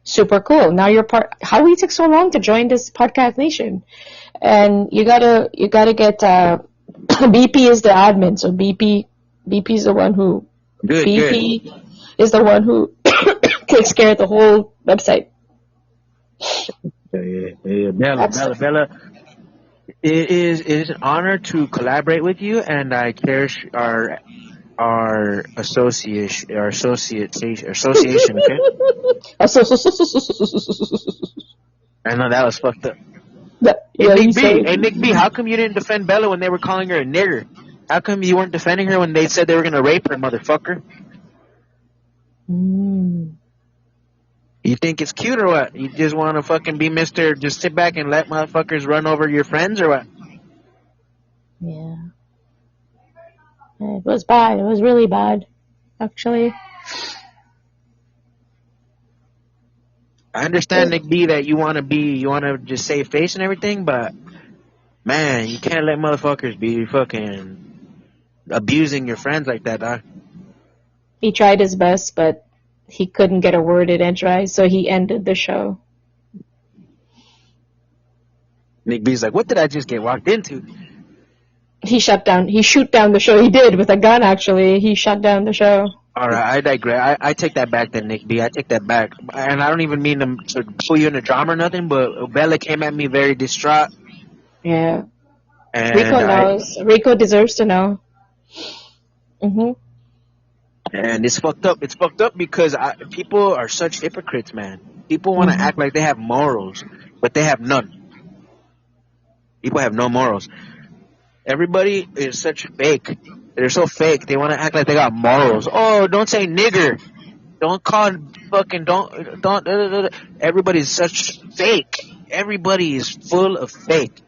super cool. Now you're part. How we took so long to join this podcast nation? And you gotta get BP is the admin. So BP is the one who Good. BP is the one who takes care of the whole website. Yeah. Bella. It is an honor to collaborate with you, and I cherish our association. Okay. I know that was fucked up. Hey Nick B, how come you didn't defend Bella when they were calling her a nigger? How come you weren't defending her when they said they were gonna rape her, motherfucker? You think it's cute or what? You just want to fucking be Mr. Just sit back and let motherfuckers run over your friends or what? Yeah. It was bad. It was really bad, actually. I understand, Nick B, that you want to just save face and everything, but man, you can't let motherfuckers be fucking abusing your friends like that, dog. He tried his best, but he couldn't get a word in edgewise, so he ended the show. Nick B's like, what did I just get walked into? He shoot down the show. He did with a gun, actually. He shut down the show. All right, I digress. I take that back then, Nick B. I take that back. And I don't even mean to pull you in a drama or nothing, but Bella came at me very distraught. Yeah. And Rico knows. Rico deserves to know. And it's fucked up. It's fucked up because people are such hypocrites, man. People want to act like they have morals, but they have none. People have no morals. Everybody is such fake. They're so fake. They want to act like they got morals. Oh, don't say nigger. Don't call fucking don't. Everybody's such fake. Everybody is full of fake.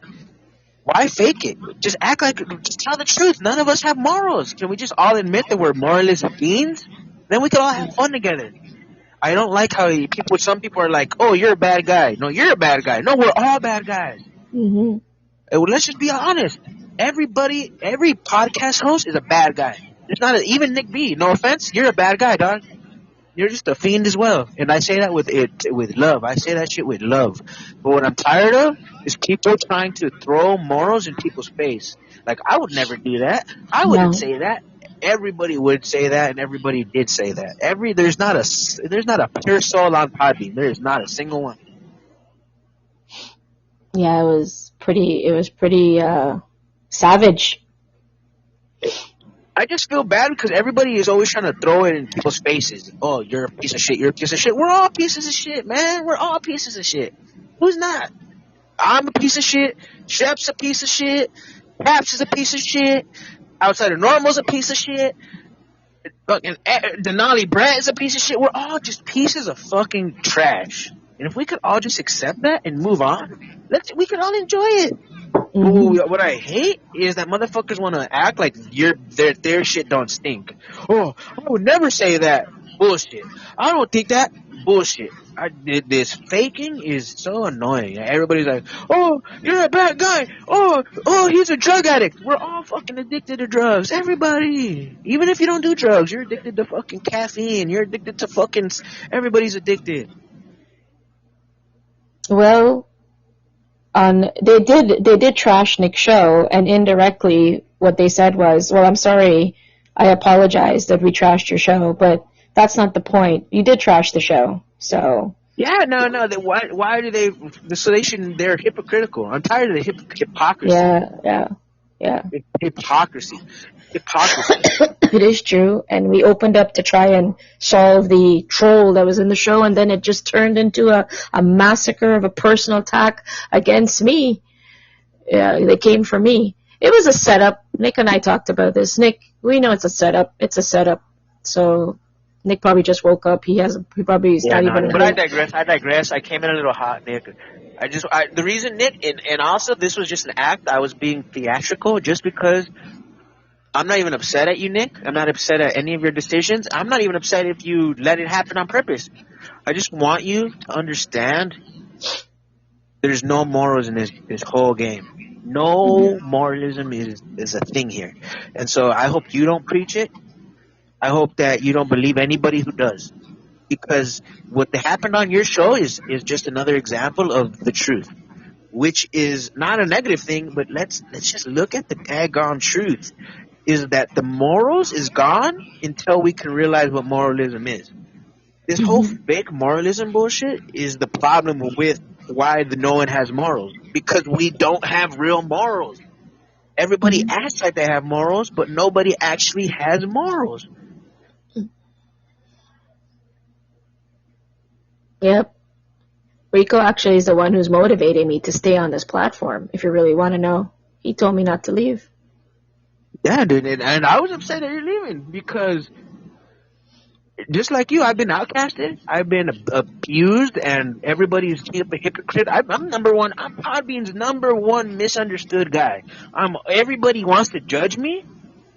Why fake it? Just act like, just tell the truth. None of us have morals. Can we just all admit that we're moralist fiends? Then we could all have fun together. I don't like how some people are like, oh, you're a bad guy. No, you're a bad guy. No, we're all bad guys. Mm-hmm. Let's just be honest. Every podcast host is a bad guy. There's not even Nick B. No offense, you're a bad guy, dog. You're just a fiend as well. And I say that with love. I say that shit with love. But what I'm tired of is people trying to throw morals in people's face. Like, I would never do that. I wouldn't say that. Everybody would say that, and everybody did say that. There's not a pure soul on Podbean. There is not a single one. Yeah, it was pretty savage. I just feel bad because everybody is always trying to throw it in people's faces. Oh, you're a piece of shit. You're a piece of shit. We're all pieces of shit, man. We're all pieces of shit. Who's not? I'm a piece of shit. Shep's a piece of shit. Paps is a piece of shit. Outside of Normal's a piece of shit. Fucking Denali Brett is a piece of shit. We're all just pieces of fucking trash. And if we could all just accept that and move on, we could all enjoy it. Mm-hmm. What I hate is that motherfuckers want to act like their shit don't stink. Oh, I would never say that. Bullshit. I don't think that. Bullshit. This faking is so annoying. Everybody's like, oh, you're a bad guy. Oh, he's a drug addict. We're all fucking addicted to drugs. Everybody. Even if you don't do drugs, you're addicted to fucking caffeine. You're addicted to fucking... Everybody's addicted. Well... they did trash Nick's show, and indirectly what they said was, well, I'm sorry, I apologize that we trashed your show, but that's not the point. You did trash the show, so. Yeah, no. Why do they? So they're hypocritical. I'm tired of the hypocrisy. Yeah. Hypocrisy. It is true, and we opened up to try and solve the troll that was in the show, and then it just turned into a massacre of a personal attack against me. Yeah, they came for me. It was a setup. Nick and I talked about this. Nick, we know it's a setup. It's a setup. So Nick probably just woke up. He probably not even. But I digress. I came in a little hot, Nick. The reason, Nick, and also this was just an act. I was being theatrical just because. I'm not even upset at you, Nick. I'm not upset at any of your decisions. I'm not even upset if you let it happen on purpose. I just want you to understand there's no morals in this whole game. No moralism is a thing here. And so I hope you don't preach it. I hope that you don't believe anybody who does. Because what happened on your show is just another example of the truth. Which is not a negative thing, but let's just look at the daggone truth. Is that the morals is gone until we can realize what moralism is. This whole fake moralism bullshit is the problem with why no one has morals. Because we don't have real morals. Everybody acts like they have morals, but nobody actually has morals. Yep. Rico actually is the one who's motivating me to stay on this platform, if you really want to know. He told me not to leave. Yeah, dude, and I was upset that you're leaving because just like you, I've been outcasted, I've been abused, and everybody's a hypocrite. I'm Podbean's number one misunderstood guy. Everybody wants to judge me,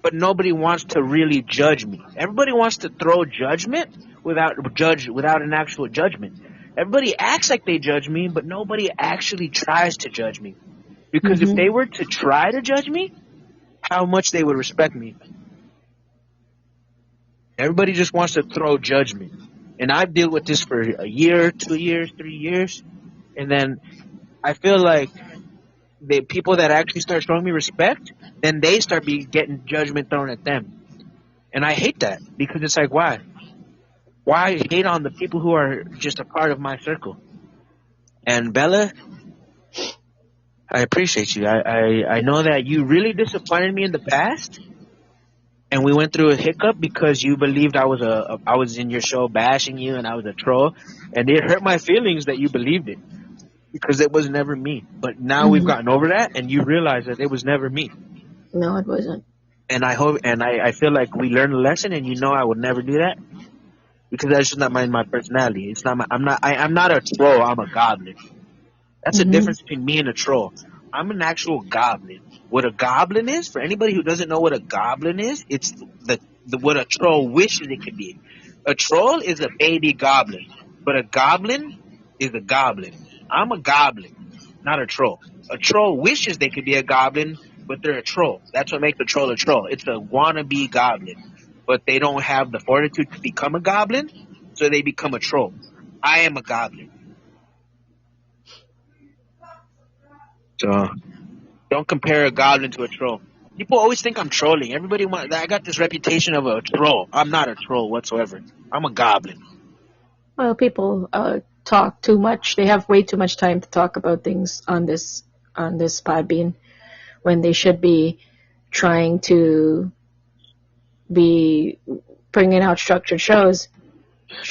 but nobody wants to really judge me. Everybody wants to throw judgment without an actual judgment. Everybody acts like they judge me, but nobody actually tries to judge me. Because if they were to try to judge me, how much they would respect me. Everybody just wants to throw judgment. And I've dealt with this for a year, 2 years, 3 years. And then I feel like the people that actually start showing me respect, then they start getting judgment thrown at them. And I hate that because it's like, why? Why hate on the people who are just a part of my circle? And Bella, I appreciate you. I know that you really disappointed me in the past, and we went through a hiccup because you believed I was in your show bashing you and I was a troll, and it hurt my feelings that you believed it because it was never me. But now we've gotten over that, and you realize that it was never me. No, it wasn't. And I hope, and I feel like we learned a lesson, and I would never do that because that's just not my personality. It's not I'm not a troll. I'm a goblin. That's the difference between me and a troll. I'm an actual goblin. What a goblin is, for anybody who doesn't know what a goblin is, it's what a troll wishes it could be. A troll is a baby goblin, but a goblin is a goblin. I'm a goblin, not a troll. A troll wishes they could be a goblin, but they're a troll. That's what makes a troll a troll. It's a wannabe goblin, but they don't have the fortitude to become a goblin, so they become a troll. I am a goblin. So don't compare a goblin to a troll. People always think I'm trolling. I got this reputation of a troll. I'm not a troll whatsoever. I'm a goblin. Well, people talk too much. They have way too much time to talk about things on this Podbean when they should be trying to be bringing out structured shows.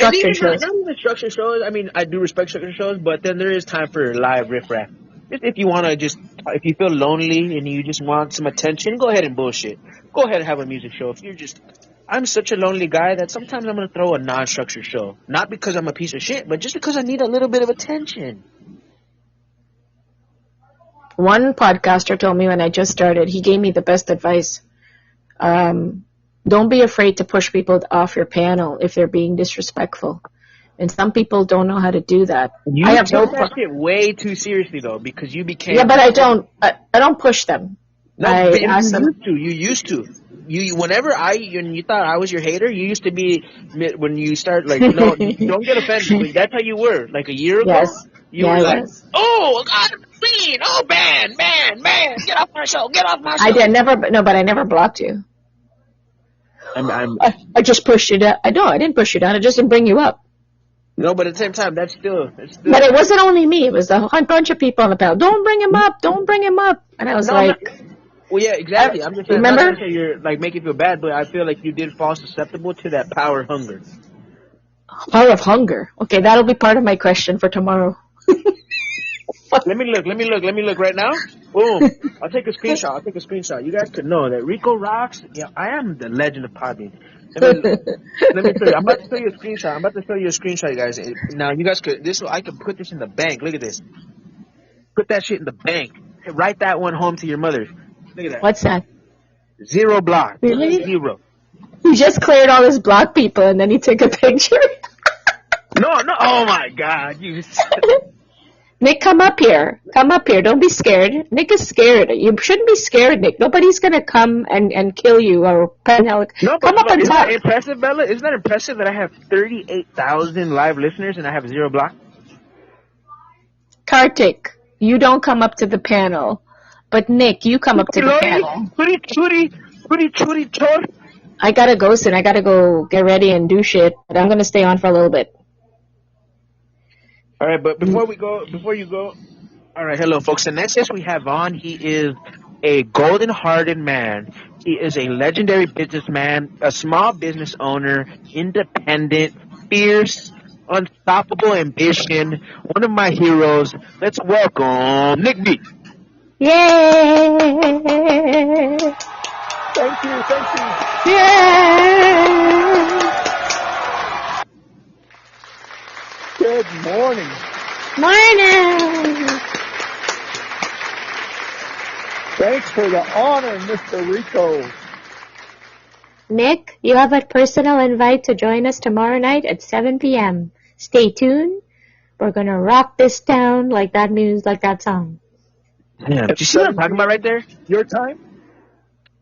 Not even structured shows. I mean, I do respect structured shows, but then there is time for live riffraff. If you feel lonely and you just want some attention, go ahead and bullshit. Go ahead and have a music show. I'm such a lonely guy that sometimes I'm going to throw a non-structured show. Not because I'm a piece of shit, but just because I need a little bit of attention. One podcaster told me when I just started, he gave me the best advice. Don't be afraid to push people off your panel if they're being disrespectful. And some people don't know how to do that. You take that shit way too seriously, though, because you became... Yeah, but I don't push them. No, but you used to. Whenever you thought I was your hater, you used to be, when you start, like, no, don't get offended. That's how you were. Like a year ago, you were like, oh, God, Queen, oh, man, get off my show. But I never blocked you. I just pushed you down. I didn't push you down. I just didn't bring you up. No, but at the same time, that's still... But it wasn't only me. It was a bunch of people on the panel. Don't bring him up. And I was well, yeah, exactly. I'm just saying, remember? I'm not saying you're, like, making you feel bad, but I feel like you did fall susceptible to that power hunger. Power of hunger. Okay, that'll be part of my question for tomorrow. Let me look right now. Boom. I'll take a screenshot. You guys could know that Rico rocks. Yeah, I am the legend of Podbean. Let me show you. I'm about to show you a screenshot, you guys. Now, you guys I could put this in the bank. Look at this. Put that shit in the bank. Write that one home to your mothers. Look at that. What's that? 0 block. Really? 0. He just cleared all his block people and then he took a picture. No. Oh, my God. Nick, come up here. Don't be scared. Nick is scared. You shouldn't be scared, Nick. Nobody's going to come and kill you or come up and talk. Isn't that impressive, Bella? Isn't that impressive that I have 38,000 live listeners and I have 0 block? Kartik, you don't come up to the panel. But Nick, you come up to the panel. I got to go soon. I got to go get ready and do shit. But I'm going to stay on for a little bit. All right, but before you go, all right, hello, folks. The next guest we have on, he is a golden-hearted man. He is a legendary businessman, a small business owner, independent, fierce, unstoppable ambition, one of my heroes. Let's welcome Nick B. Yay! Thank you. Yay! Good morning. Morning! Thanks for the honor, Mr. Rico. Nick, you have a personal invite to join us tomorrow night at 7 p.m. Stay tuned. We're going to rock this town like that song. Yeah, did you see what I'm talking about right there? Your time?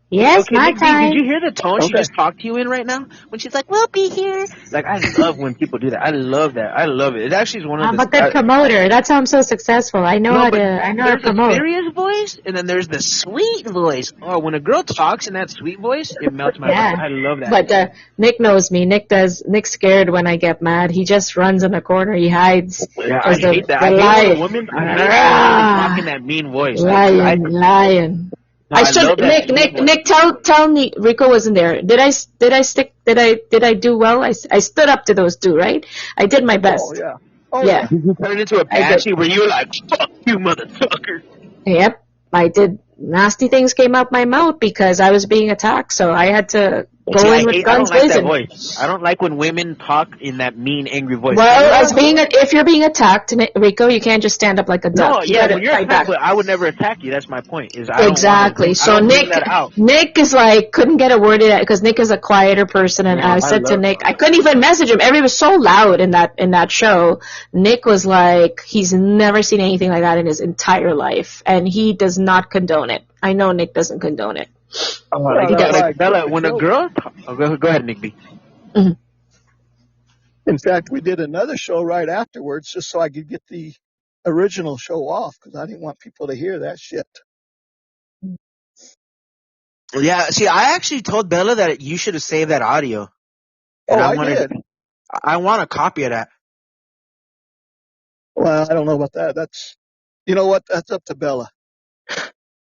Yes, okay, my time. Did you hear the tone she just talked to you in right now? When she's like, we'll be here. Like, I love when people do that. I love that. I love it. It actually is one of I'm a good promoter. That's how I'm so successful. I know how to promote. There's the serious voice, and then there's the sweet voice. Oh, when a girl talks in that sweet voice, it melts my heart. I love that. But Nick knows me. Nick's scared when I get mad. He just runs in the corner. He hides. Yeah, I hate that. I hate a woman talking that mean voice. Lion. No, I I should love that. Nick tell me Rico wasn't there. Did I do well? I stood up to those two, right? I did my best. Oh, yeah. Oh, Yeah. Did you turn into a I did. banshee where you were like, fuck you, motherfucker? Yep. I did. Nasty things came out my mouth because I was being attacked, so I had to go See, in with I guns don't like that blazing. voice. I don't like when women talk in that mean, angry voice. Well, if you're being attacked, Rico, you can't just stand up like a duck. No, You yeah, gotta when you're fight attacked, back. but I would never attack you. That's my point. Is I Exactly. Don't So wanna, I don't bring that out. Nick is like couldn't get a word in because Nick is a quieter person, and Yeah, I said to love Nick, I couldn't even message him. Everybody was so loud in that show. Nick was like, he's never seen anything like that in his entire life, and he does not condone it. I know Nick doesn't condone it. Bella, when a girl, go ahead, Nick B. Mm-hmm. In fact, we did another show right afterwards just so I could get the original show off because I didn't want people to hear that shit. Yeah, see, I actually told Bella that you should have saved that audio. And I did. I want a copy of that. Well, I don't know about that. You know what? That's up to Bella.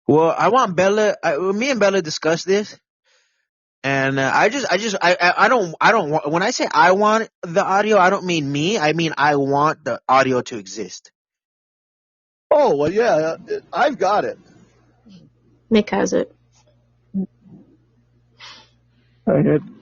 Well, I want Bella. Me and Bella discussed this, and I don't want. When I say I want the audio, I don't mean me. I mean I want the audio to exist. Oh well, yeah, I've got it. Nick has it.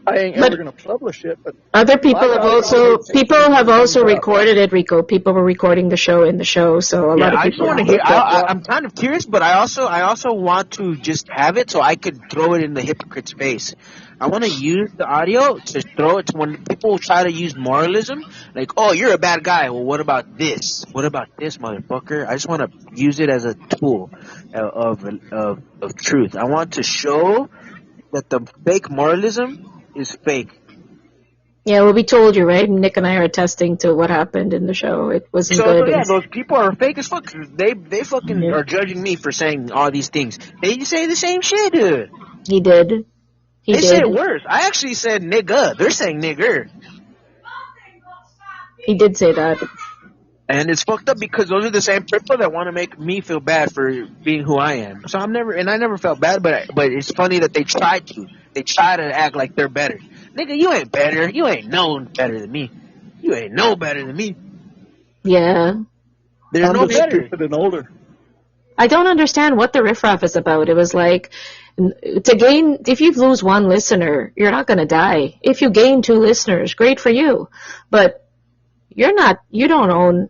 I ain't ever going to publish it, but other people have also recorded it, Rico. People were recording the show in the show, so a lot of people. I just want to hear. I'm kind of curious, but I also want to just have it so I could throw it in the hypocrite's face. I want to use the audio to throw it to when people try to use moralism, like, oh, you're a bad guy. Well, what about this? What about this, motherfucker? I just want to use it as a tool of truth. I want to show that the fake moralism is fake. Yeah, well, we told you, right? Nick and I are attesting to what happened in the show. It wasn't good. So, yeah, those people are fake as fuck. They fucking are judging me for saying all these things. They say the same shit, dude. He did. They said it worse. I actually said nigga. They're saying nigger. He did say that. And it's fucked up because those are the same people that want to make me feel bad for being who I am. So I never felt bad, but it's funny that they try to. They try to act like they're better. Nigga, you ain't better. You ain't known better than me. You ain't no better than me. Yeah. There's no better. Stupid and older. I don't understand what the riffraff is about. It was like, if you lose one listener, you're not going to die. If you gain 2 listeners, great for you. But you don't own,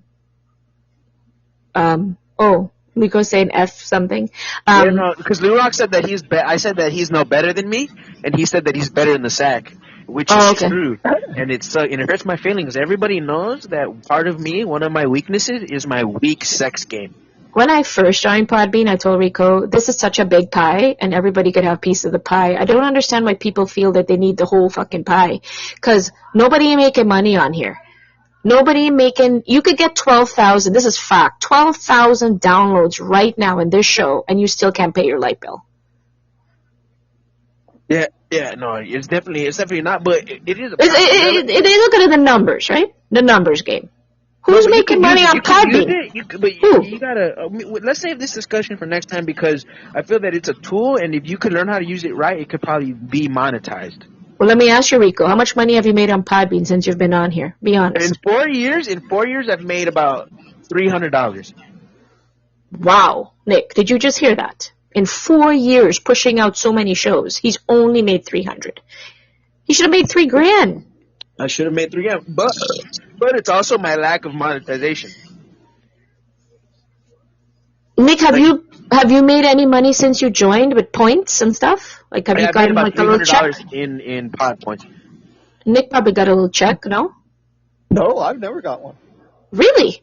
Rico saying F something. Because Lurock said that I said that he's no better than me, and he said that he's better in the sack, which is true. And it hurts my feelings. Everybody knows that part of me, one of my weaknesses, is my weak sex game. When I first joined Podbean, I told Rico, this is such a big pie, and everybody could have a piece of the pie. I don't understand why people feel that they need the whole fucking pie. Because nobody making money on here. You could get 12,000, this is fact, 12,000 downloads right now in this show, and you still can't pay your light bill. Yeah, no, it's definitely not, but it is. Look at the numbers, right? The numbers game. Who's making money on Podbean? You gotta. Let's save this discussion for next time because I feel that it's a tool, and if you could learn how to use it right, it could probably be monetized. Well, let me ask you, Rico, how much money have you made on Podbean since you've been on here? Be honest. In 4 years, I've made about $300. Wow. Nick, did you just hear that? In 4 years, pushing out so many shows, he's only made $300. He should have made $3,000. I should have made $3,000, but it's also my lack of monetization. Nick, have you made any money since you joined with points and stuff? Like, have you gotten like a little check? in pod points. Nick probably got a little check, no? No, I've never got one. Really?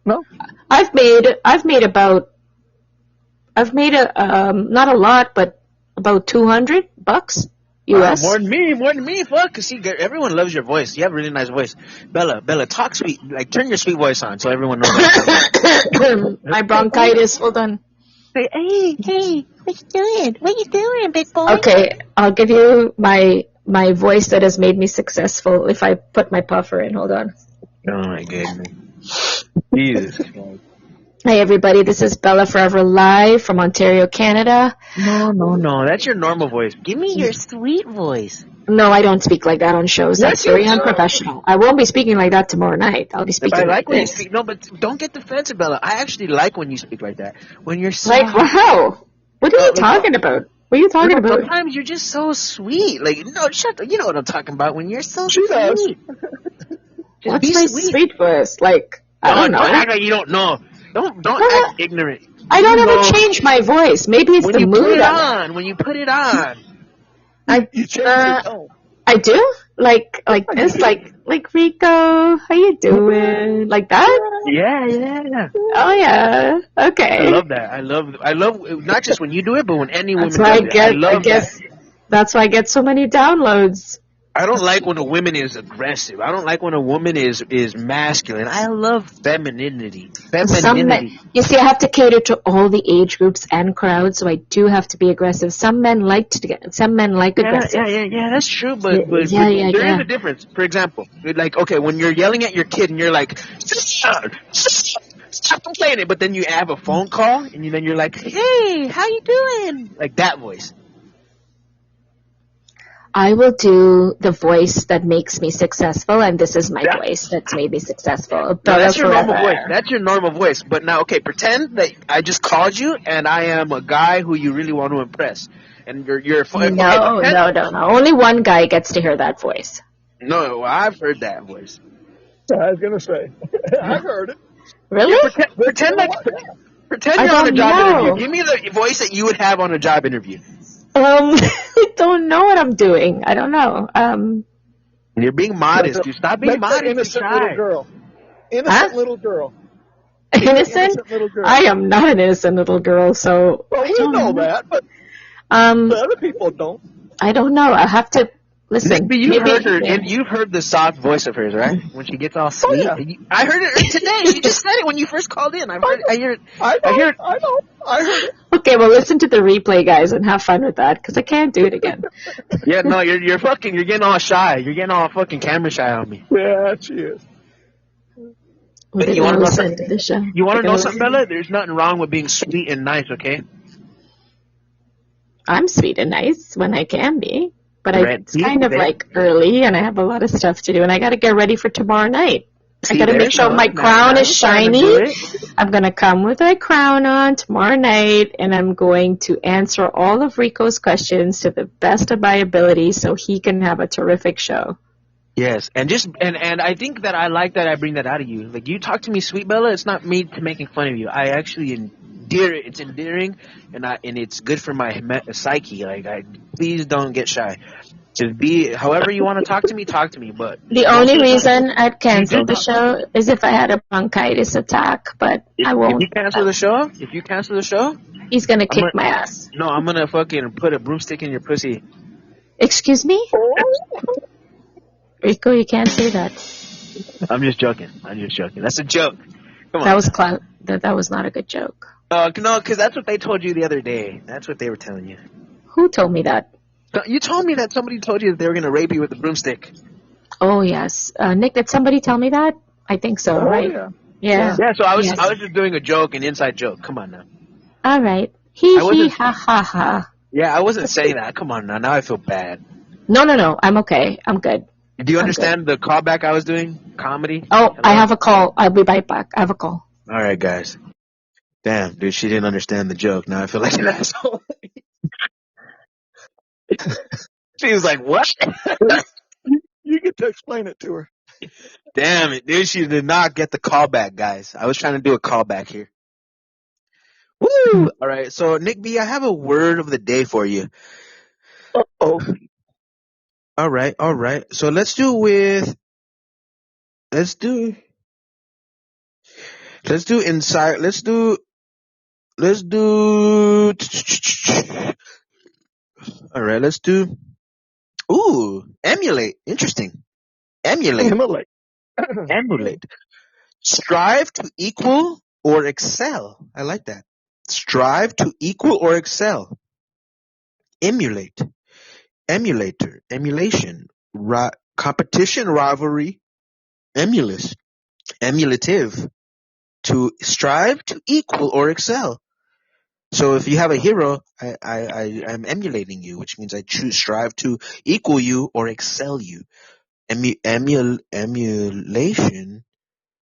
No. I've made not a lot, but about $200 US. More than me, fuck. Cause see, everyone loves your voice. You have a really nice voice. Bella, talk sweet. Like, turn your sweet voice on so everyone knows. My bronchitis. Hold on. Say, hey, what you doing, big boy? Okay, I'll give you my voice that has made me successful if I put my puffer in. Hold on. Oh my goodness. Jesus Christ. Hi, everybody. This is Bella Forever live from Ontario, Canada. No. That's your normal voice. Give me your sweet voice. No, I don't speak like that on shows. Yes, That's very you do. unprofessional. I won't be speaking like that tomorrow night. I'll be If speaking I like like when you this. speak, no, but don't get defensive, Bella. I actually like when you speak like that. When you're so Like, wow. What are you talking about? What are you talking about? Sometimes you're just so sweet. Like, no, shut up. You know what I'm talking about. When you're so She does. sweet. Just What's be my sweet. sweet voice? Like, I don't know. Don't act like you don't know. Don't act ignorant. I don't You ever know, change my voice. Maybe it's when the you put mood it I'm in. on. When you put it on. You change your tone. I do? Like this? Like Rico, how you doing? Like that? Yeah. Oh, yeah. Okay. I love that. I love not just when you do it, but when any woman That's why does it. I guess that's why I get so many downloads. I don't like when a woman is aggressive. I don't like when a woman is masculine. I love femininity. You see, I have to cater to all the age groups and crowds, so I do have to be aggressive. Some men like aggressive. Yeah, that's true, but there is a difference. For example, like, okay, when you're yelling at your kid and you're like, stop complaining, but then you have a phone call and then you're like, hey, how you doing? Like that voice. I will do the voice that makes me successful, and this is my voice that's made me successful. No, that's your normal voice. That's your normal voice. But now, okay, pretend that I just called you and I am a guy who you really want to impress. And you're No. Only one guy gets to hear that voice. No, I've heard that voice. I was gonna say, I've heard it. Really? Pretend you're on a job interview. Give me the voice that you would have on a job interview. I don't know what I'm doing. I don't know. You're being modest. You stop being modest. Innocent little girl. Innocent little girl. Innocent? Little girl. I am not an innocent little girl, so Well, you know that, but the other people don't. I don't know. I have to listen. Nick, you've heard her, and you've heard the soft voice of hers, right? When she gets all sweet. Oh, yeah. I heard it today. You just said it when you first called in. I hear it. I heard it. Okay, well, listen to the replay, guys, and have fun with that, because I can't do it again. Yeah, no, you're getting all shy. You're getting all fucking camera shy on me. Yeah, she is. You want to know something? You want to know something, Bella? There's nothing wrong with being sweet and nice, okay? I'm sweet and nice when I can be, but it's kind of like early, and I have a lot of stuff to do, and I got to get ready for tomorrow night. I got to make sure my crown is shiny. I'm going to come with my crown on tomorrow night, and I'm going to answer all of Rico's questions to the best of my ability so he can have a terrific show. Yes, and I think that I like that I bring that out of you. Like, you talk to me sweet, Bella, it's not me making fun of you. I actually endear it. It's endearing, and it's good for my psyche. Like, please don't get shy. Just be however you want to talk to me, but the only reason I'd cancel the show is if I had a bronchitis attack, but I won't. If you cancel the show, he's gonna kick my ass. No, I'm gonna fucking put a broomstick in your pussy. Excuse me? Rico, you can't say that. I'm just joking. That's a joke. Come on. That was that was not a good joke. No, because that's what they told you the other day. That's what they were telling you. Who told me that? You told me that somebody told you that they were going to rape you with a broomstick. Oh, yes. Nick, did somebody tell me that? I think so, right? Yeah, so I was just doing a joke, an inside joke. Come on now. All right. Hee, ha, ha, ha. Yeah, I wasn't saying that. Come on now. Now I feel bad. No. I'm okay. I'm good. Do you understand the callback I was doing? Comedy? Oh, hello? I have a call. I'll be right back. I have a call. All right, guys. Damn, dude, she didn't understand the joke. Now I feel like an asshole. She was like, what? You get to explain it to her. Damn it, dude. She did not get the callback, guys. I was trying to do a callback here. Woo! All right, so Nick B, I have a word of the day for you. Uh-oh. All right. So let's do inside. All right, let's do. Ooh, emulate. Interesting. Emulate. Strive to equal or excel. I like that. Strive to equal or excel. Emulate. Emulator. Emulation. Competition, rivalry. Emulous. Emulative. to strive to equal or excel. So if you have a hero, I'm emulating you, which means I strive to equal you or excel you. Emulation,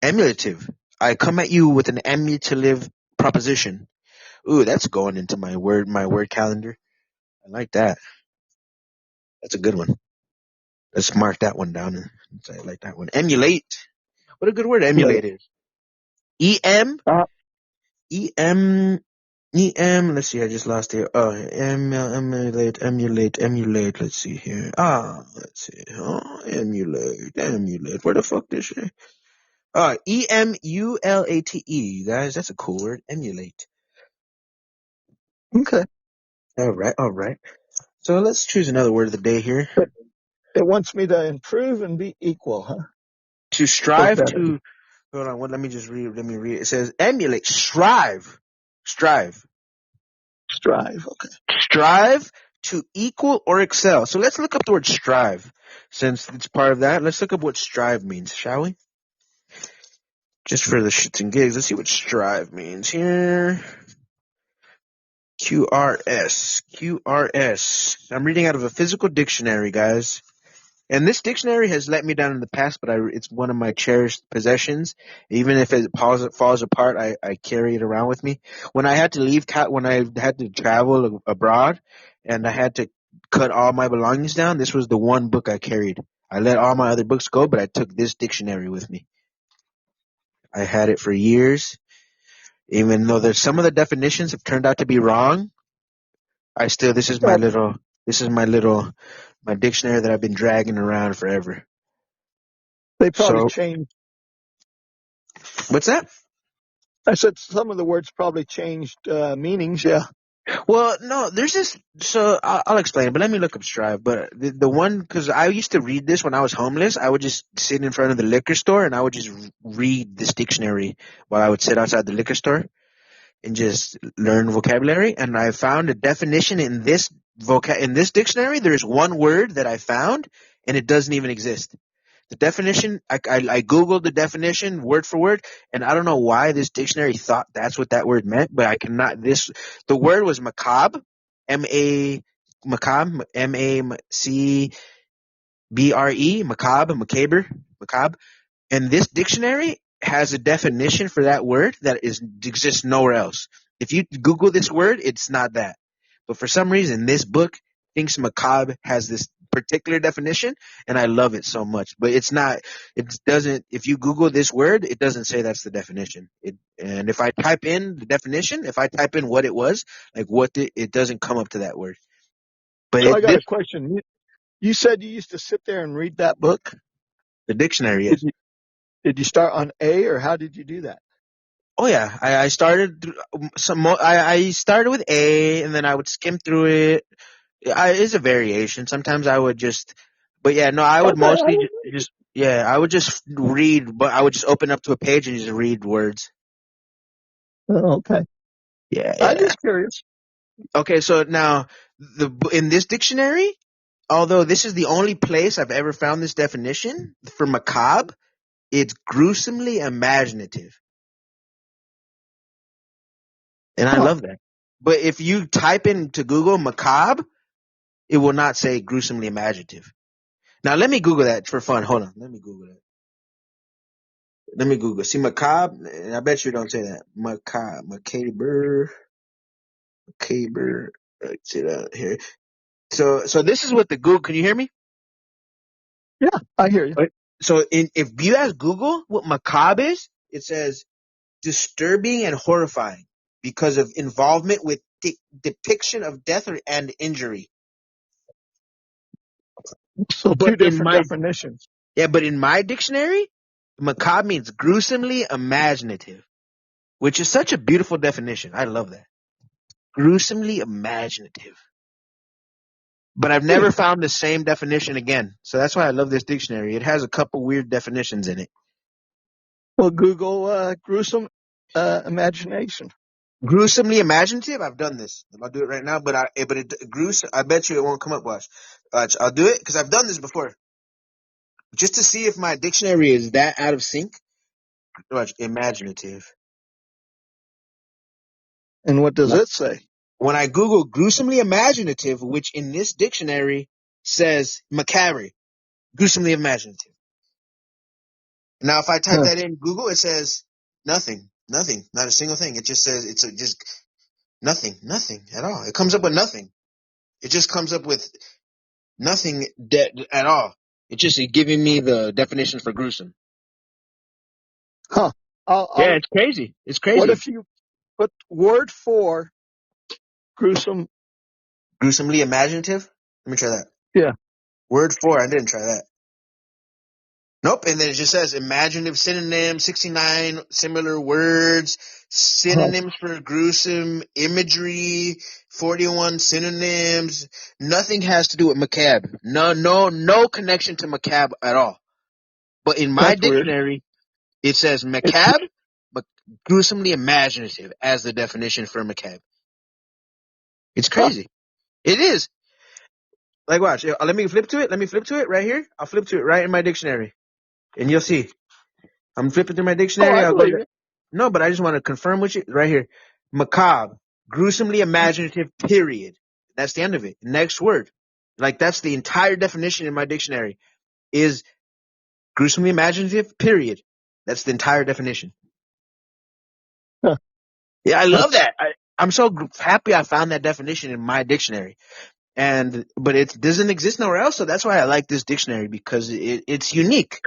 emulative. I come at you with an emulative proposition. Ooh, that's going into my word calendar. I like that. That's a good one. Let's mark that one down. I like that one. Emulate. What a good word emulate is. E-M? E-M. E-M. Let's see, I just lost it. Oh, emulate. Let's see here. Let's see. Oh, emulate. Where the fuck this shit? E-M-U-L-A-T-E, you guys. That's a cool word. Emulate. Okay. All right. So let's choose another word of the day here. It wants me to improve and be equal, huh? To strive to. Hold on. Let me just read. Let me read. It says emulate. Strive. Strive. Okay. Strive to equal or excel. So let's look up the word strive. Since it's part of that, let's look up what strive means, shall we? Just for the shits and gigs. Let's see what strive means here. QRS. I'm reading out of a physical dictionary, guys. And this dictionary has let me down in the past, but it's one of my cherished possessions. Even if it falls apart, I carry it around with me. When I had to travel abroad and I had to cut all my belongings down, this was the one book I carried. I let all my other books go, but I took this dictionary with me. I had it for years. Even though some of the definitions have turned out to be wrong, this is my dictionary that I've been dragging around forever. They probably changed. What's that? I said some of the words probably changed meanings, yeah. Well, no, there's this. So I'll explain, but let me look up strive. But the one, because I used to read this when I was homeless. I would just sit in front of the liquor store and I would just read this dictionary while I would sit outside the liquor store and just learn vocabulary. And I found a definition in this dictionary. There's one word that I found and it doesn't even exist. The definition, I Googled the definition word for word, and I don't know why this dictionary thought that's what that word meant, but the word was macabre, macabre, M-A-C-B-R-E, macabre, and this dictionary has a definition for that word that exists nowhere else. If you Google this word, it's not that. But for some reason, this book thinks macabre has this particular definition, and I love it so much. But it doesn't, if you Google this word, it doesn't say that's the definition. And if I type in the definition, if I type in what it was, it doesn't come up to that word. But so I got a question. You said you used to sit there and read that book? The dictionary, yes. Did you start on A, or how did you do that? Oh yeah, I started I started with A, and then I would skim through it. It's a variation. Sometimes I would just, but yeah, no, I would mostly I would just read, but I would just open up to a page and just read words. Oh, okay. Yeah. I'm just curious. Okay, so now in this dictionary, although this is the only place I've ever found this definition for macabre, it's gruesomely imaginative. And I love that. But if you type into Google macabre, it will not say gruesomely imaginative. Now let me Google that for fun. Hold on. Let me Google it. Let me Google. See macabre? I bet you don't say that. Macabre. Let's see that here. So this is what the Google. Can you hear me? Yeah, I hear you. So if you ask Google what macabre is, it says disturbing and horrifying because of involvement with depiction of death and injury. So two different definitions. Yeah, but in my dictionary, macabre means gruesomely imaginative, which is such a beautiful definition. I love that. Gruesomely imaginative. But I've never found the same definition again. So that's why I love this dictionary. It has a couple weird definitions in it. Well, Google gruesome imagination. Gruesomely imaginative? I've done this. I'll do it right now, but I bet you it won't come up. Watch. I'll do it because I've done this before. Just to see if my dictionary is that out of sync. Watch. Imaginative. And what does it say? When I Google gruesomely imaginative, which in this dictionary says macabre, gruesomely imaginative. Now, if I type that in Google, it says nothing, not a single thing. It just says just nothing at all. It comes up with nothing. It just comes up with nothing at all. It's giving me the definition for gruesome. Huh. Yeah, it's crazy. It's crazy. What if you put word for gruesome? Gruesomely imaginative? Let me try that. Yeah. Word for, I didn't try that. Nope, and then it just says imaginative synonyms, 69 similar words, synonyms for gruesome, imagery, 41 synonyms. Nothing has to do with macabre. No connection to macabre at all. But in my dictionary, it says macabre, but gruesomely imaginative as the definition for macabre. It's crazy. It is. Like, watch. Let me flip to it. Let me flip to it right here. I'll flip to it right in my dictionary, and you'll see. I'm flipping through my dictionary. I believe it. No, but I just want to confirm with you right here. Macabre, gruesomely imaginative, period. That's the end of it. Next word. Like, that's the entire definition in my dictionary is gruesomely imaginative, period. That's the entire definition. Huh. Yeah, I love that. I'm so happy I found that definition in my dictionary. But it doesn't exist nowhere else, so that's why I like this dictionary, because it's unique.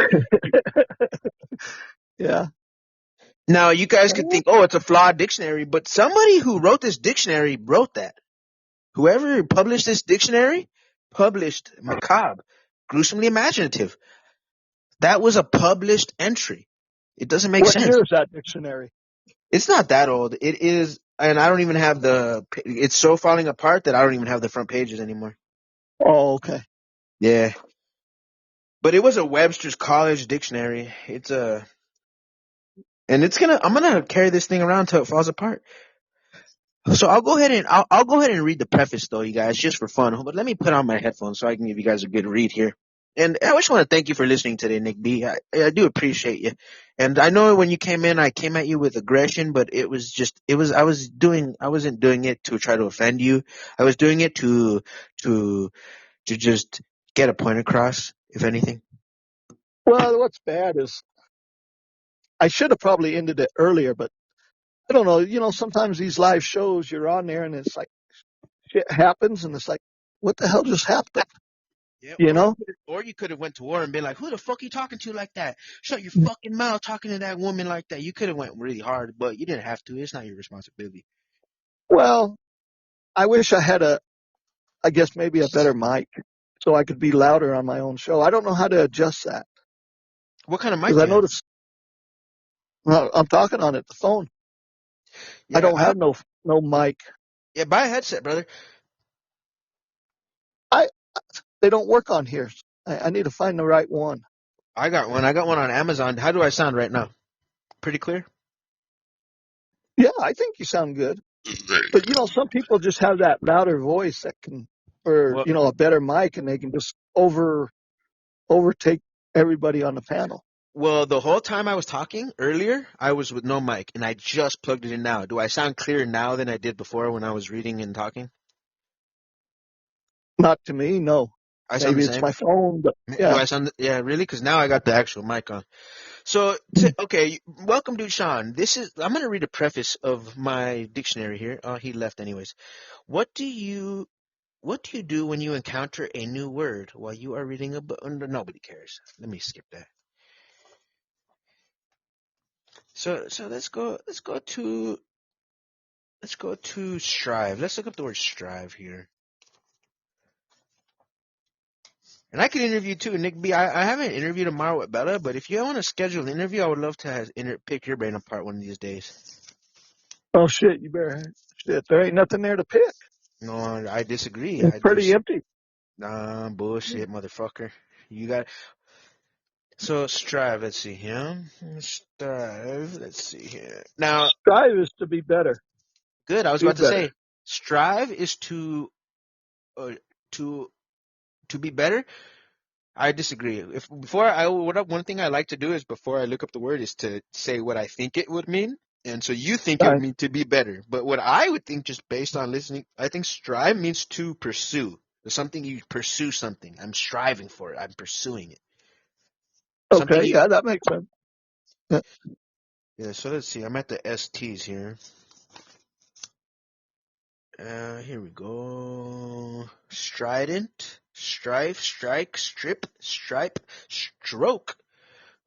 Yeah. Now, you guys could think, oh, it's a flawed dictionary, but somebody who wrote this dictionary wrote that. Whoever published this dictionary published macabre, gruesomely imaginative. That was a published entry. It doesn't make sense. What year is that dictionary? It's not that old. It is, and I don't even have it's so falling apart that I don't even have the front pages anymore. Oh, okay. Yeah. But it was a Webster's College dictionary. I'm gonna carry this thing around till it falls apart. So I'll go ahead and read the preface though, you guys, just for fun. But let me put on my headphones so I can give you guys a good read here. And I just want to thank you for listening today, Nick B. I do appreciate you. And I know when you came in, I came at you with aggression, but I wasn't doing it to try to offend you. I was doing it to just get a point across, if anything. Well, what's bad is I should have probably ended it earlier, but I don't know. You know, sometimes these live shows, you're on there and it's like shit happens and it's like, what the hell just happened? Yeah, you know? Or you could have went to war and been like, who the fuck you talking to like that? Shut your fucking mouth talking to that woman like that. You could have went really hard, but you didn't have to. It's not your responsibility. Well, I wish I had maybe a better mic so I could be louder on my own show. I don't know how to adjust that. What kind of mic? Because I noticed I'm talking on it, the phone. Yeah, I don't have no mic. Yeah, buy a headset, brother. They don't work on here. I need to find the right one. I got one. I got one on Amazon. How do I sound right now? Pretty clear? Yeah, I think you sound good. But, you know, some people just have that louder voice that can, or, you know, a better mic, and they can just overtake everybody on the panel. Well, the whole time I was talking earlier, I was with no mic, and I just plugged it in now. Do I sound clearer now than I did before when I was reading and talking? Not to me, no. Maybe it's my phone, but yeah. Do I sound, really? Because now I got the actual mic on. So, okay, welcome, dude Sean. I'm going to read a preface of my dictionary here. Oh, he left anyways. What do you do when you encounter a new word while you are reading a book? Nobody cares. Let me skip that. So let's go to strive. Let's look up the word strive here. And I can interview too, Nick B. I haven't interviewed tomorrow with Bella, but if you want to schedule an interview, I would love to pick your brain apart one of these days. Oh shit! You better shit. There ain't nothing there to pick. No, I disagree. It's pretty empty. Nah, bullshit, motherfucker. You got. So strive. Let's see here. Strive. Let's see here. Now, strive is to be better. Good. I was about to say, strive is to be better. I disagree. One thing I like to do is before I look up the word is to say what I think it would mean. And so you think it would mean to be better. But what I would think, just based on listening, I think strive means to pursue. There's something you pursue something. I'm striving for it. I'm pursuing it. Something Okay, you, yeah, that makes sense. Yeah. yeah, so let's see. I'm at the STs here. Here we go. Strident, strive, strike, strip, stripe, stroke.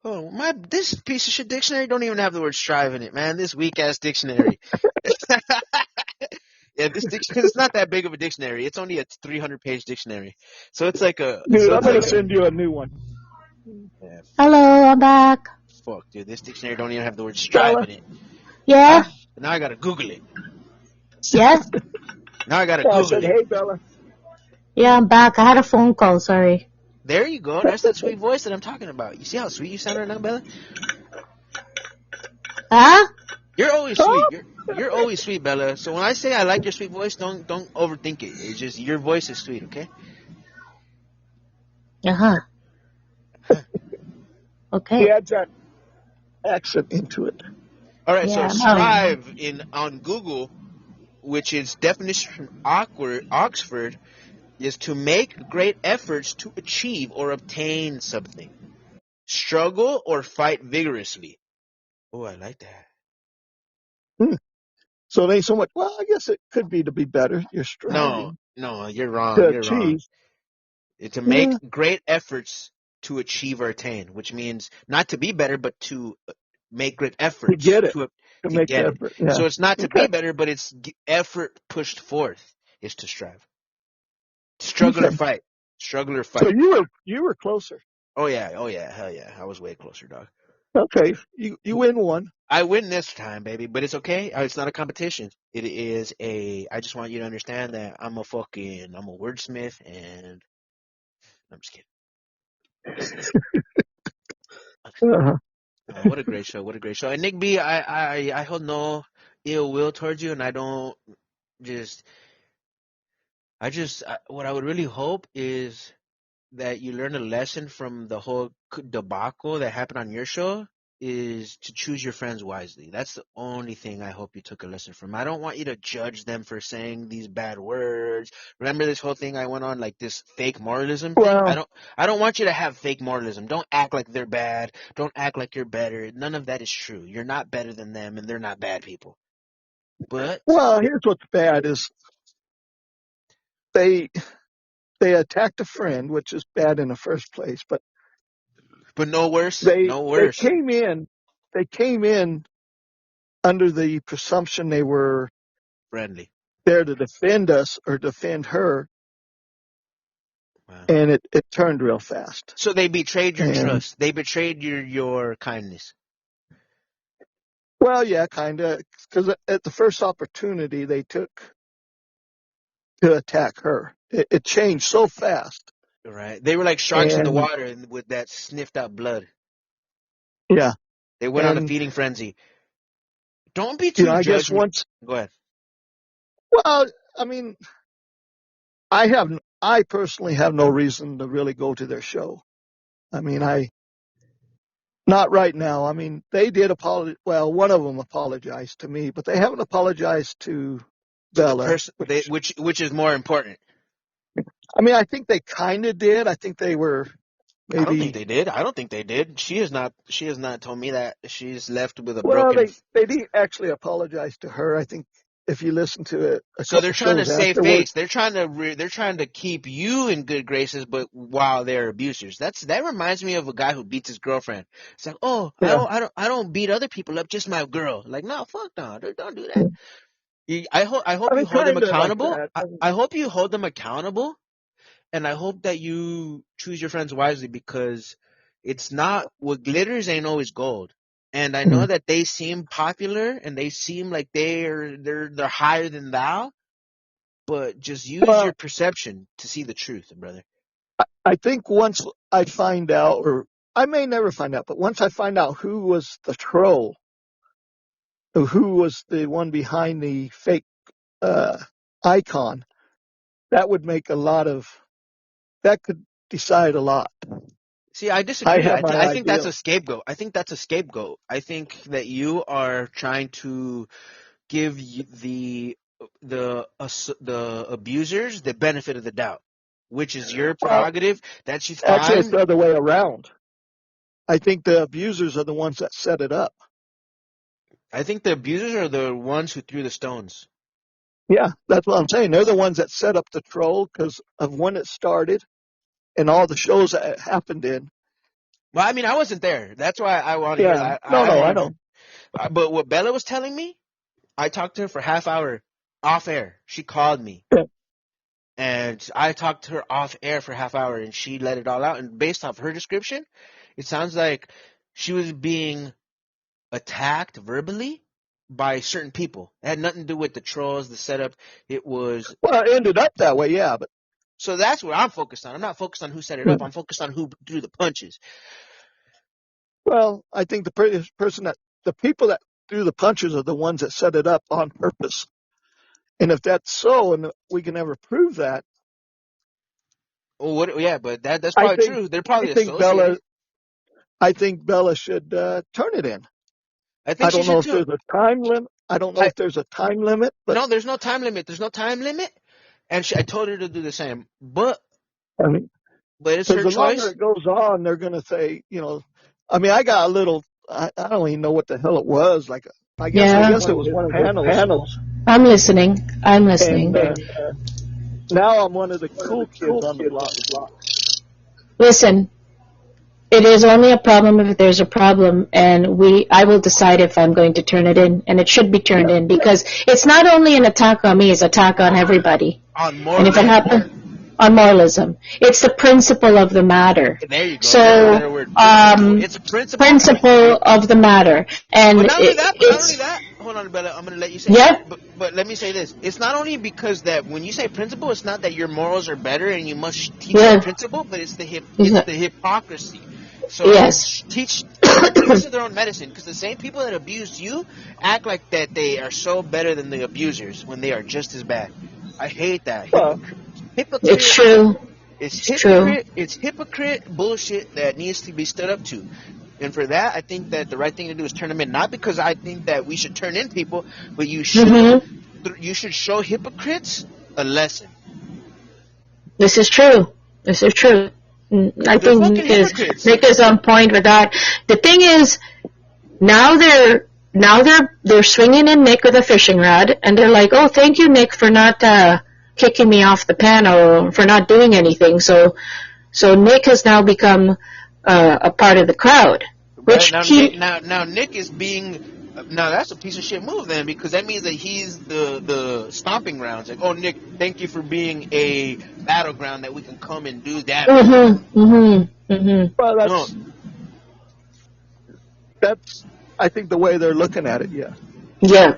Oh, this piece of shit dictionary don't even have the word strive in it, man. This weak ass dictionary. Yeah, this dictionary, it's not that big of a dictionary. It's only a 300-page dictionary. So it's like a, Dude, so I'm it's going like to send you a new one. yeah, Hello, I'm back. fuck, dude. This dictionary don't even have the word strive in it. Yeah? Now I gotta Google it. Yes? Now I gotta I Google said, it. hey, Bella. Yeah, I'm back. I had a phone call, sorry. There you go. That's that sweet voice that I'm talking about. You see how sweet you sound right now, Bella? Huh? You're always sweet. You're always sweet, Bella. So when I say I like your sweet voice, don't overthink it. It's just your voice is sweet, okay? Uh-huh. He Okay. adds that accent into it. All right, Yeah, so strive on Google, which is definition from Oxford, is to make great efforts to achieve or obtain something. Struggle or fight vigorously. Oh, I like that. So it ain't so much. Well, I guess it could be to be better. You're striving No, you're wrong. to You're wrong. achieve. To make great efforts to achieve or attain, which means not to be better, but to make great efforts To get it. to To make get it. effort. Yeah. So it's not to Okay. be better, but it's effort pushed forth is to strive. Struggle or Okay. fight. Struggle or So fight. you were closer. Oh yeah, hell yeah. I was way closer, dog. Okay. You win one. I win this time, baby, but it's okay. It's not a competition. It is I just want you to understand that I'm a wordsmith, and I'm just kidding. Uh-huh. What a great show! What a great show! And Nick B, I hold no ill will towards you, and I don't just what I would really hope is that you learn a lesson from the whole debacle that happened on your show, is to choose your friends wisely. That's the only thing I hope you took a lesson from. I don't want you to judge them for saying these bad words. Remember this whole thing I went on, like this fake moralism thing? Well, I don't want you to have fake moralism. Don't act like they're bad. Don't act like you're better. None of that is true. You're not better than them, and they're not bad people. But here's what's bad is they attacked a friend, which is bad in the first place, but no worse. they No worse. came in under the presumption they were Friendly. there to defend us or defend her, Wow. and it turned real fast. So they betrayed your trust. They betrayed your kindness. Well, yeah, kind of, because at the first opportunity they took to attack her, it changed so fast. Right. They were like sharks in the water and with that sniffed out blood. Yeah. They went on a feeding frenzy. Don't be too judgmental. I guess once. Go ahead. Well, I mean, I personally have no reason to really go to their show. I mean, not right now. I mean, they did apologize. Well, one of them apologized to me, but they haven't apologized to Bella. Which is more important. I mean, I think they kind of did. I think they were maybe. I don't think they did. She has not told me that. She's left with a broken. Well, they did actually apologize to her. I think if you listen to it. So they're trying to save face. They're trying to keep you in good graces, but while they're abusers. That reminds me of a guy who beats his girlfriend. It's like, oh, yeah. I don't beat other people up, just my girl. Like, no, fuck no, don't do that. I hope you hold them accountable. Like I hope you hold them accountable, and I hope that you choose your friends wisely, because it's not what glitters ain't always gold. And I know that they seem popular and they seem like they're higher than thou, but just use your perception to see the truth, brother. I think once I find out, or I may never find out, but once I find out who was the troll, who was the one behind the fake icon, that would make that could decide a lot. See, I disagree. have my I think that's ideal. a scapegoat. I think that you are trying to give the abusers the benefit of the doubt, which is your Well, prerogative. That's you actually, it's fine. the other way around. I think the abusers are the ones that set it up. I think the abusers are the ones who threw the stones. Yeah, that's what I'm saying. They're the ones that set up the troll because of when it started and all the shows that it happened in. Well, I mean, I wasn't there. That's why I want to hear Yeah. that. I know. But what Bella was telling me, I talked to her for half hour off air. She called me. Yeah. And I talked to her off air for half hour, and she let it all out. And based off her description, it sounds like she was being attacked verbally by certain people. It had nothing to do with the trolls, the setup. It was. Well, it ended up that way, yeah. But So that's what I'm focused on. I'm not focused on who set it up. I'm focused on who threw the punches. well, I think the people that threw the punches are the ones that set it up on purpose. And if that's so, and we can never prove that, Well, what? Yeah, but that's I probably think true. They're probably I think associated. Bella should turn it in. I think I she don't know should if too. there's a time limit. I don't know if there's a time limit, but No, there's no time limit. There's no time limit. And I told her to do the same. But I mean, it's because her the longer choice. it goes on, they're going to say, I mean, I got a little. I don't even know what the hell it was. Like, I guess it was one of his panels. I'm listening. And now I'm one of the cool kids on the block. Listen, it is only a problem if there's a problem, and I will decide if I'm going to turn it in, and it should be turned in, because it's not only an attack on me, it's an attack on everybody. On moralism. And if it happens, on moralism. It's the principle of the matter. There you go. So, it's a principle. Principle of the matter. And But not only that, hold on, Bella, I'm going to let you say that. But let me say this. It's not only because that when you say principle, it's not that your morals are better and you must teach the principle, but it's the hypocrisy. So teach to their own medicine, because the same people that abused you act like that they are so better than the abusers when they are just as bad. I hate that. Hypocrite. It's true. It's hypocrite bullshit that needs to be stood up to. And for that, I think that the right thing to do is turn them in. Not because I think that we should turn in people, but you should you should show hypocrites a lesson. This is true. I think Nick is on point with that. The thing is, now they're swinging in Nick with a fishing rod, and they're like, "Oh, thank you, Nick, for not kicking me off the panel, for not doing anything." So Nick has now become a part of the crowd. Which now Nick is being. Now that's a piece of shit move then, because that means that he's the stomping grounds. Like, oh, Nick, thank you for being a battleground that we can come and do that. Well, that's I think the way they're looking at it. Yeah.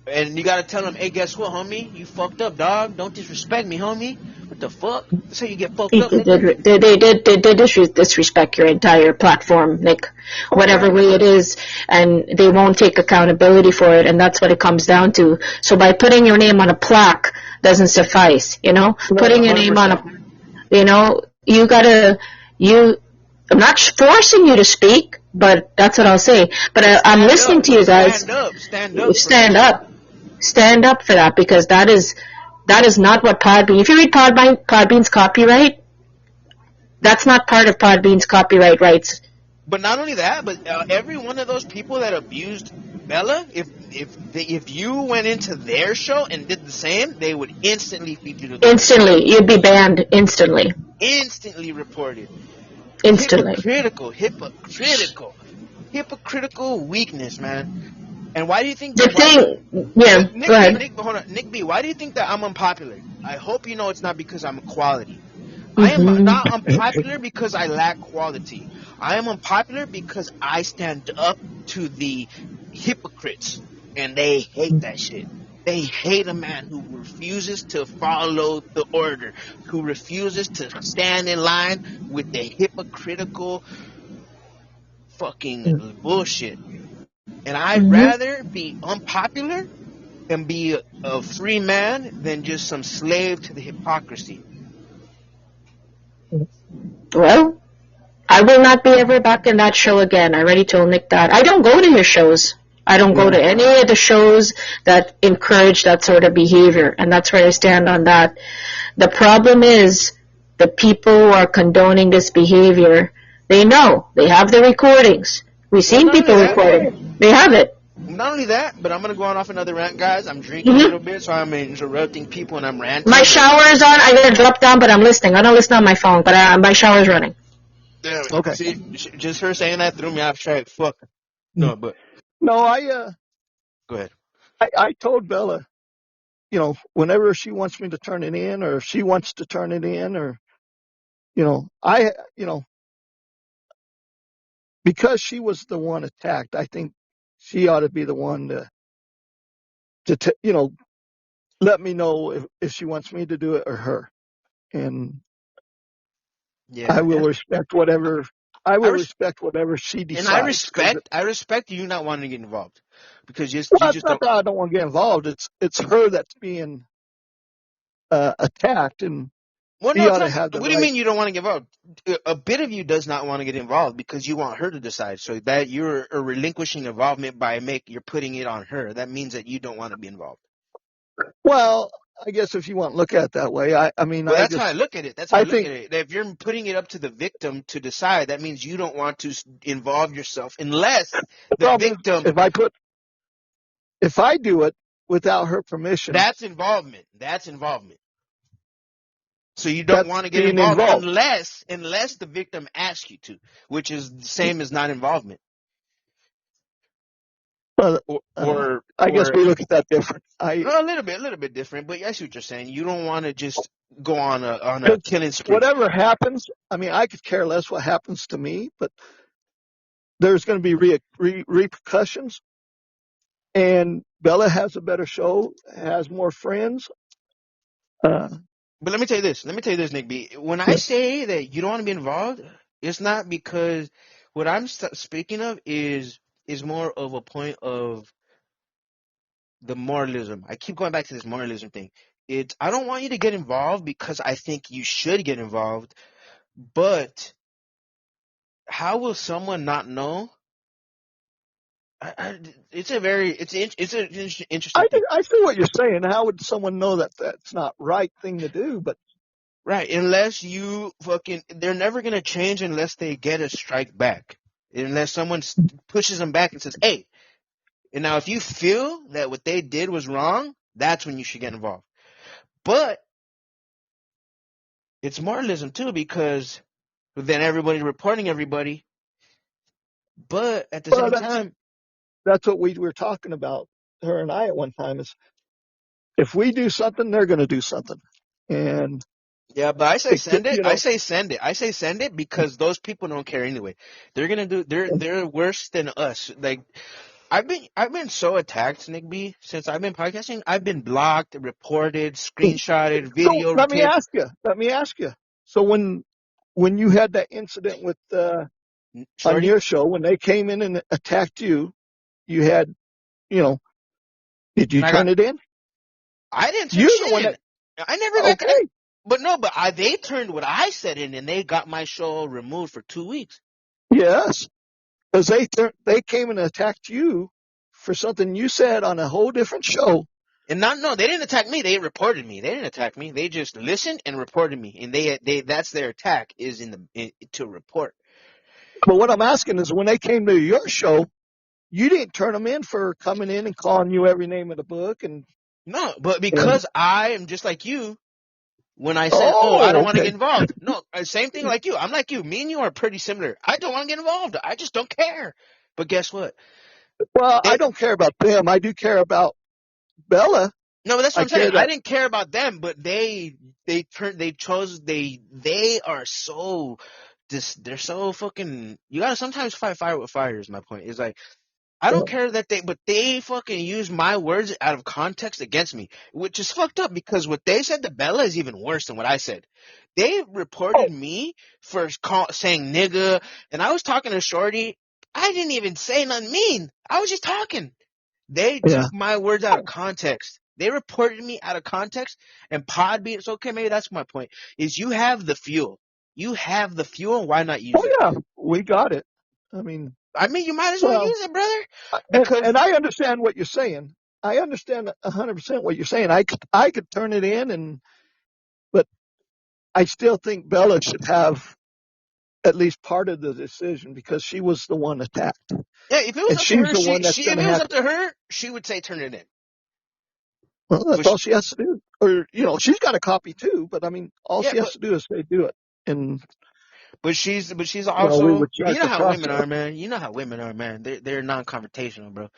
And you gotta tell them, hey, guess what, homie? You fucked up, dog. Don't disrespect me, homie. What the fuck? That's how you get fucked up. They did disrespect your entire platform, Nick. Whatever way it is, and they won't take accountability for it, and that's what it comes down to. So by putting your name on a plaque doesn't suffice, Putting your name on I'm not forcing you to speak, but that's what I'll say. But I'm listening to you guys. Stand up for that, because that is not what Podbean. If you read Podbean's copyright, that's not part of Podbean's copyright rights. But not only that, but every one of those people that abused Bella, if you went into their show and did the same, they would instantly feed you to the Instantly, you'd be banned instantly. Instantly reported. Instantly. Hypocritical weakness, man. And why do you think go ahead. Nick B, why do you think that I'm unpopular? I hope you know it's not because I'm quality. I am not unpopular because I lack quality. I am unpopular because I stand up to the hypocrites, and they hate that shit. They hate a man who refuses to follow the order, who refuses to stand in line with the hypocritical fucking bullshit. And I'd rather be unpopular and be a free man than just some slave to the hypocrisy. Well, I will not be ever back in that show again. I already told Nick that. I don't go to his shows. I don't go to any of the shows that encourage that sort of behavior, and that's where I stand on that. The problem is the people who are condoning this behavior, they know. They have the recordings. We've seen people recording. They have it. Not only that, but I'm going to go on off another rant, guys. I'm drinking a little bit, so I'm interrupting people and I'm ranting. My shower is on. I got to drop down, but I'm listening. I don't listen on my phone, but my shower is running. Yeah, okay. See, just her saying that threw me off track. Fuck. No, but... No, Go ahead. I told Bella, you know, whenever she wants me to turn it in, or if she wants to turn it in, or, you know, because she was the one attacked, I think she ought to be the one to you know, let me know if she wants me to do it or her. And I will respect whatever. I will respect whatever she decides. And I respect you not wanting to get involved, because you it's just not that I don't want to get involved. It's her that's being attacked, and well, no, ought to have the what right. Do you mean you don't want to get involved? A bit of you does not want to get involved because you want her to decide. So that you're relinquishing involvement by you're putting it on her. That means that you don't want to be involved. Well, I guess if you want to look at it that way, I mean, well, that's how I look at it. That's how I look at it. If you're putting it up to the victim to decide, that means you don't want to involve yourself unless the victim. If I do it without her permission, that's involvement. That's involvement. So you don't want to get involved unless the victim asks you to, which is the same as non-involvement. Or I guess we look at that different. A little bit different, but I see what you're saying. You don't want to just go on a killing spree. Whatever happens, I mean, I could care less what happens to me, but there's going to be repercussions. And Bella has a better show, has more friends. But let me tell you this, Nick B. When I say that you don't want to be involved, it's not because what I'm speaking of is more of a point of the moralism. I keep going back to this moralism thing. I don't want you to get involved because I think you should get involved, but how will someone not know? It's an interesting thing. I see what you're saying. How would someone know that that's not right thing to do? But right, unless you they're never gonna change unless they get a strike back. Unless someone pushes them back and says, "Hey." And now, if you feel that what they did was wrong, that's when you should get involved. But it's moralism too, because then everybody's reporting everybody. But at the same time, that's what we were talking about, her and I, at one time. Is if we do something, they're going to do something. And yeah, but I say send it. I say send it. I say send it because those people don't care anyway. They're gonna do. They're worse than us. Like. I've been so attacked, Nick B, since I've been podcasting. I've been blocked, reported, screenshotted, video. So let me ask you. So when you had that incident with on your show, when they came in and attacked you, you had, did you turn it in? I didn't turn it in. I never got that. But they turned what I said in, and they got my show removed for 2 weeks. Yes. Because they came and attacked you for something you said on a whole different show. And they didn't attack me. They reported me. They didn't attack me. They just listened and reported me. And they that's their attack is to report. But what I'm asking is, when they came to your show, you didn't turn them in for coming in and calling you every name of the book. And no, but because I am just like you. When I said, I don't want to get involved. No, same thing like you. I'm like you. Me and you are pretty similar. I don't want to get involved. I just don't care. But guess what? Well, I don't care about them. I do care about Bella. No, but that's what I'm saying. I didn't care about them, but they are so they're so fucking. You gotta sometimes fight fire with fire. Is my point. It's like. I don't care that they fucking use my words out of context against me, which is fucked up because what they said to Bella is even worse than what I said. They reported me for saying nigga, and I was talking to Shorty. I didn't even say nothing mean. I was just talking. They took my words out of context. They reported me out of context, and Podbean, it's okay, maybe that's my point, is you have the fuel. You have the fuel. Why not use it? Yeah, we got it. I mean, you might as well use it, brother. And I understand what you're saying. I understand 100% what you're saying. I could turn it in, but I still think Bella should have at least part of the decision because she was the one attacked. Yeah, if it was and up she's to her, the one that's going to have. If it was up to her, she would say turn it in. Well, that's all she has to do. Or she's got a copy too, but I mean, all she has to do is say do it. And But she's also we would you know how women are, man. You know how women are, man. They're non-confrontational, bro.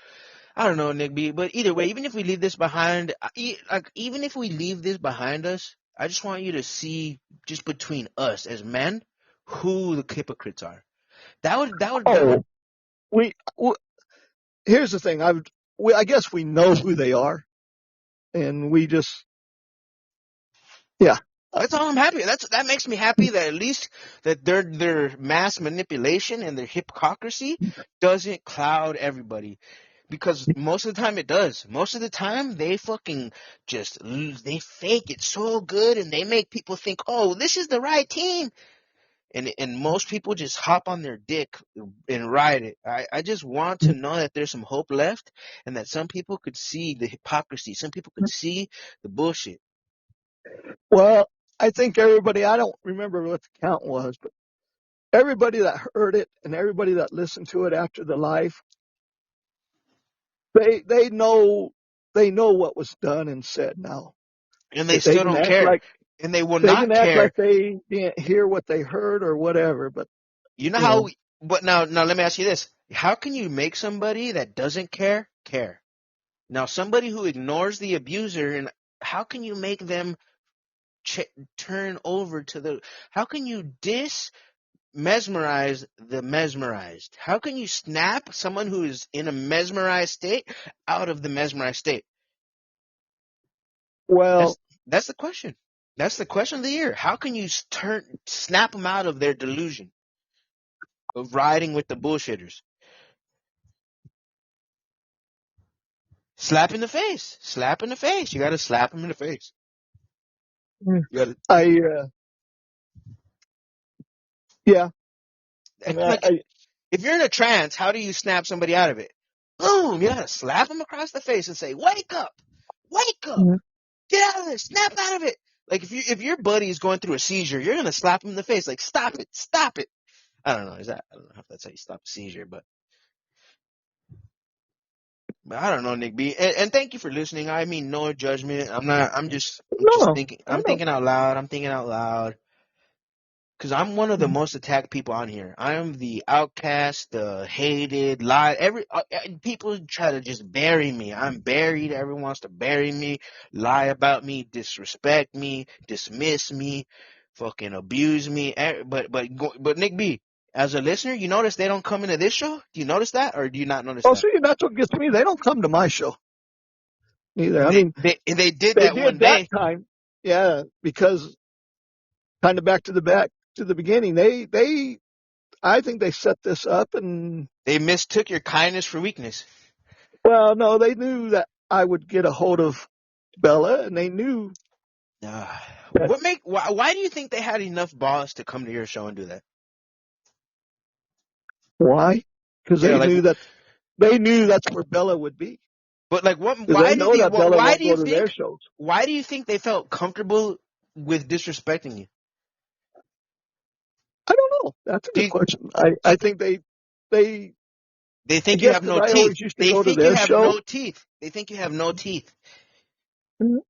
I don't know, Nick B. But either way, even if we leave this behind, even if we leave this behind us, I just want you to see just between us as men who the hypocrites are. Here's the thing. I guess we know who they are, and we just That's all I'm happy. That makes me happy that at least that their mass manipulation and their hypocrisy doesn't cloud everybody. Because most of the time it does. Most of the time they fucking they fake it so good and they make people think, oh, this is the right team. And most people just hop on their dick and ride it. I just want to know that there's some hope left and that some people could see the hypocrisy. Some people could see the bullshit. Well, I think everybody, I don't remember what the count was, but everybody that heard it and everybody that listened to it after the live, they know what was done and said now. And they still don't care. And they will not care. They can act like they didn't hear what they heard or whatever, but you know how but now let me ask you this. How can you make somebody that doesn't care? Now somebody who ignores the abuser, and how can you make them turn over to how can you mesmerize the mesmerized? How can you snap someone who is in a mesmerized state out of the mesmerized state? Well, that's the question. That's the question of the year. How can you snap them out of their delusion of riding with the bullshitters? Slap in the face. Slap in the face. You got to slap them in the face. Yeah. If you're in a trance, how do you snap somebody out of it? Boom! You gotta slap them across the face and say, "Wake up! Wake up! Mm-hmm. Get out of there! Snap out of it!" Like if your buddy is going through a seizure, you're gonna slap him in the face, like, "Stop it! Stop it!" I don't know. I don't know if that's how you stop a seizure, but I don't know, Nick B. And thank you for listening. I mean, no judgment. I'm just thinking. I'm thinking out loud. Because I'm one of the most attacked people on here. I am the outcast, the hated, people try to just bury me. I'm buried. Everyone wants to bury me, lie about me, disrespect me, dismiss me, fucking abuse me. But Nick B, as a listener, you notice they don't come into this show? Do you notice that, or do you not notice that? See, that's what gets me. They don't come to my show neither. They did that one day. That time, yeah, because kind of back to the beginning. I think they set this up and they mistook your kindness for weakness. Well, no, they knew that I would get a hold of Bella, and they knew. Why do you think they had enough balls to come to your show and do that? Why? Because they knew that they knew that's where Bella would be. But like, why do you think they felt comfortable with disrespecting you? I don't know. That's a good question. I think they think you have no teeth. They think you have no teeth. They think you have no teeth. Mm-hmm. Do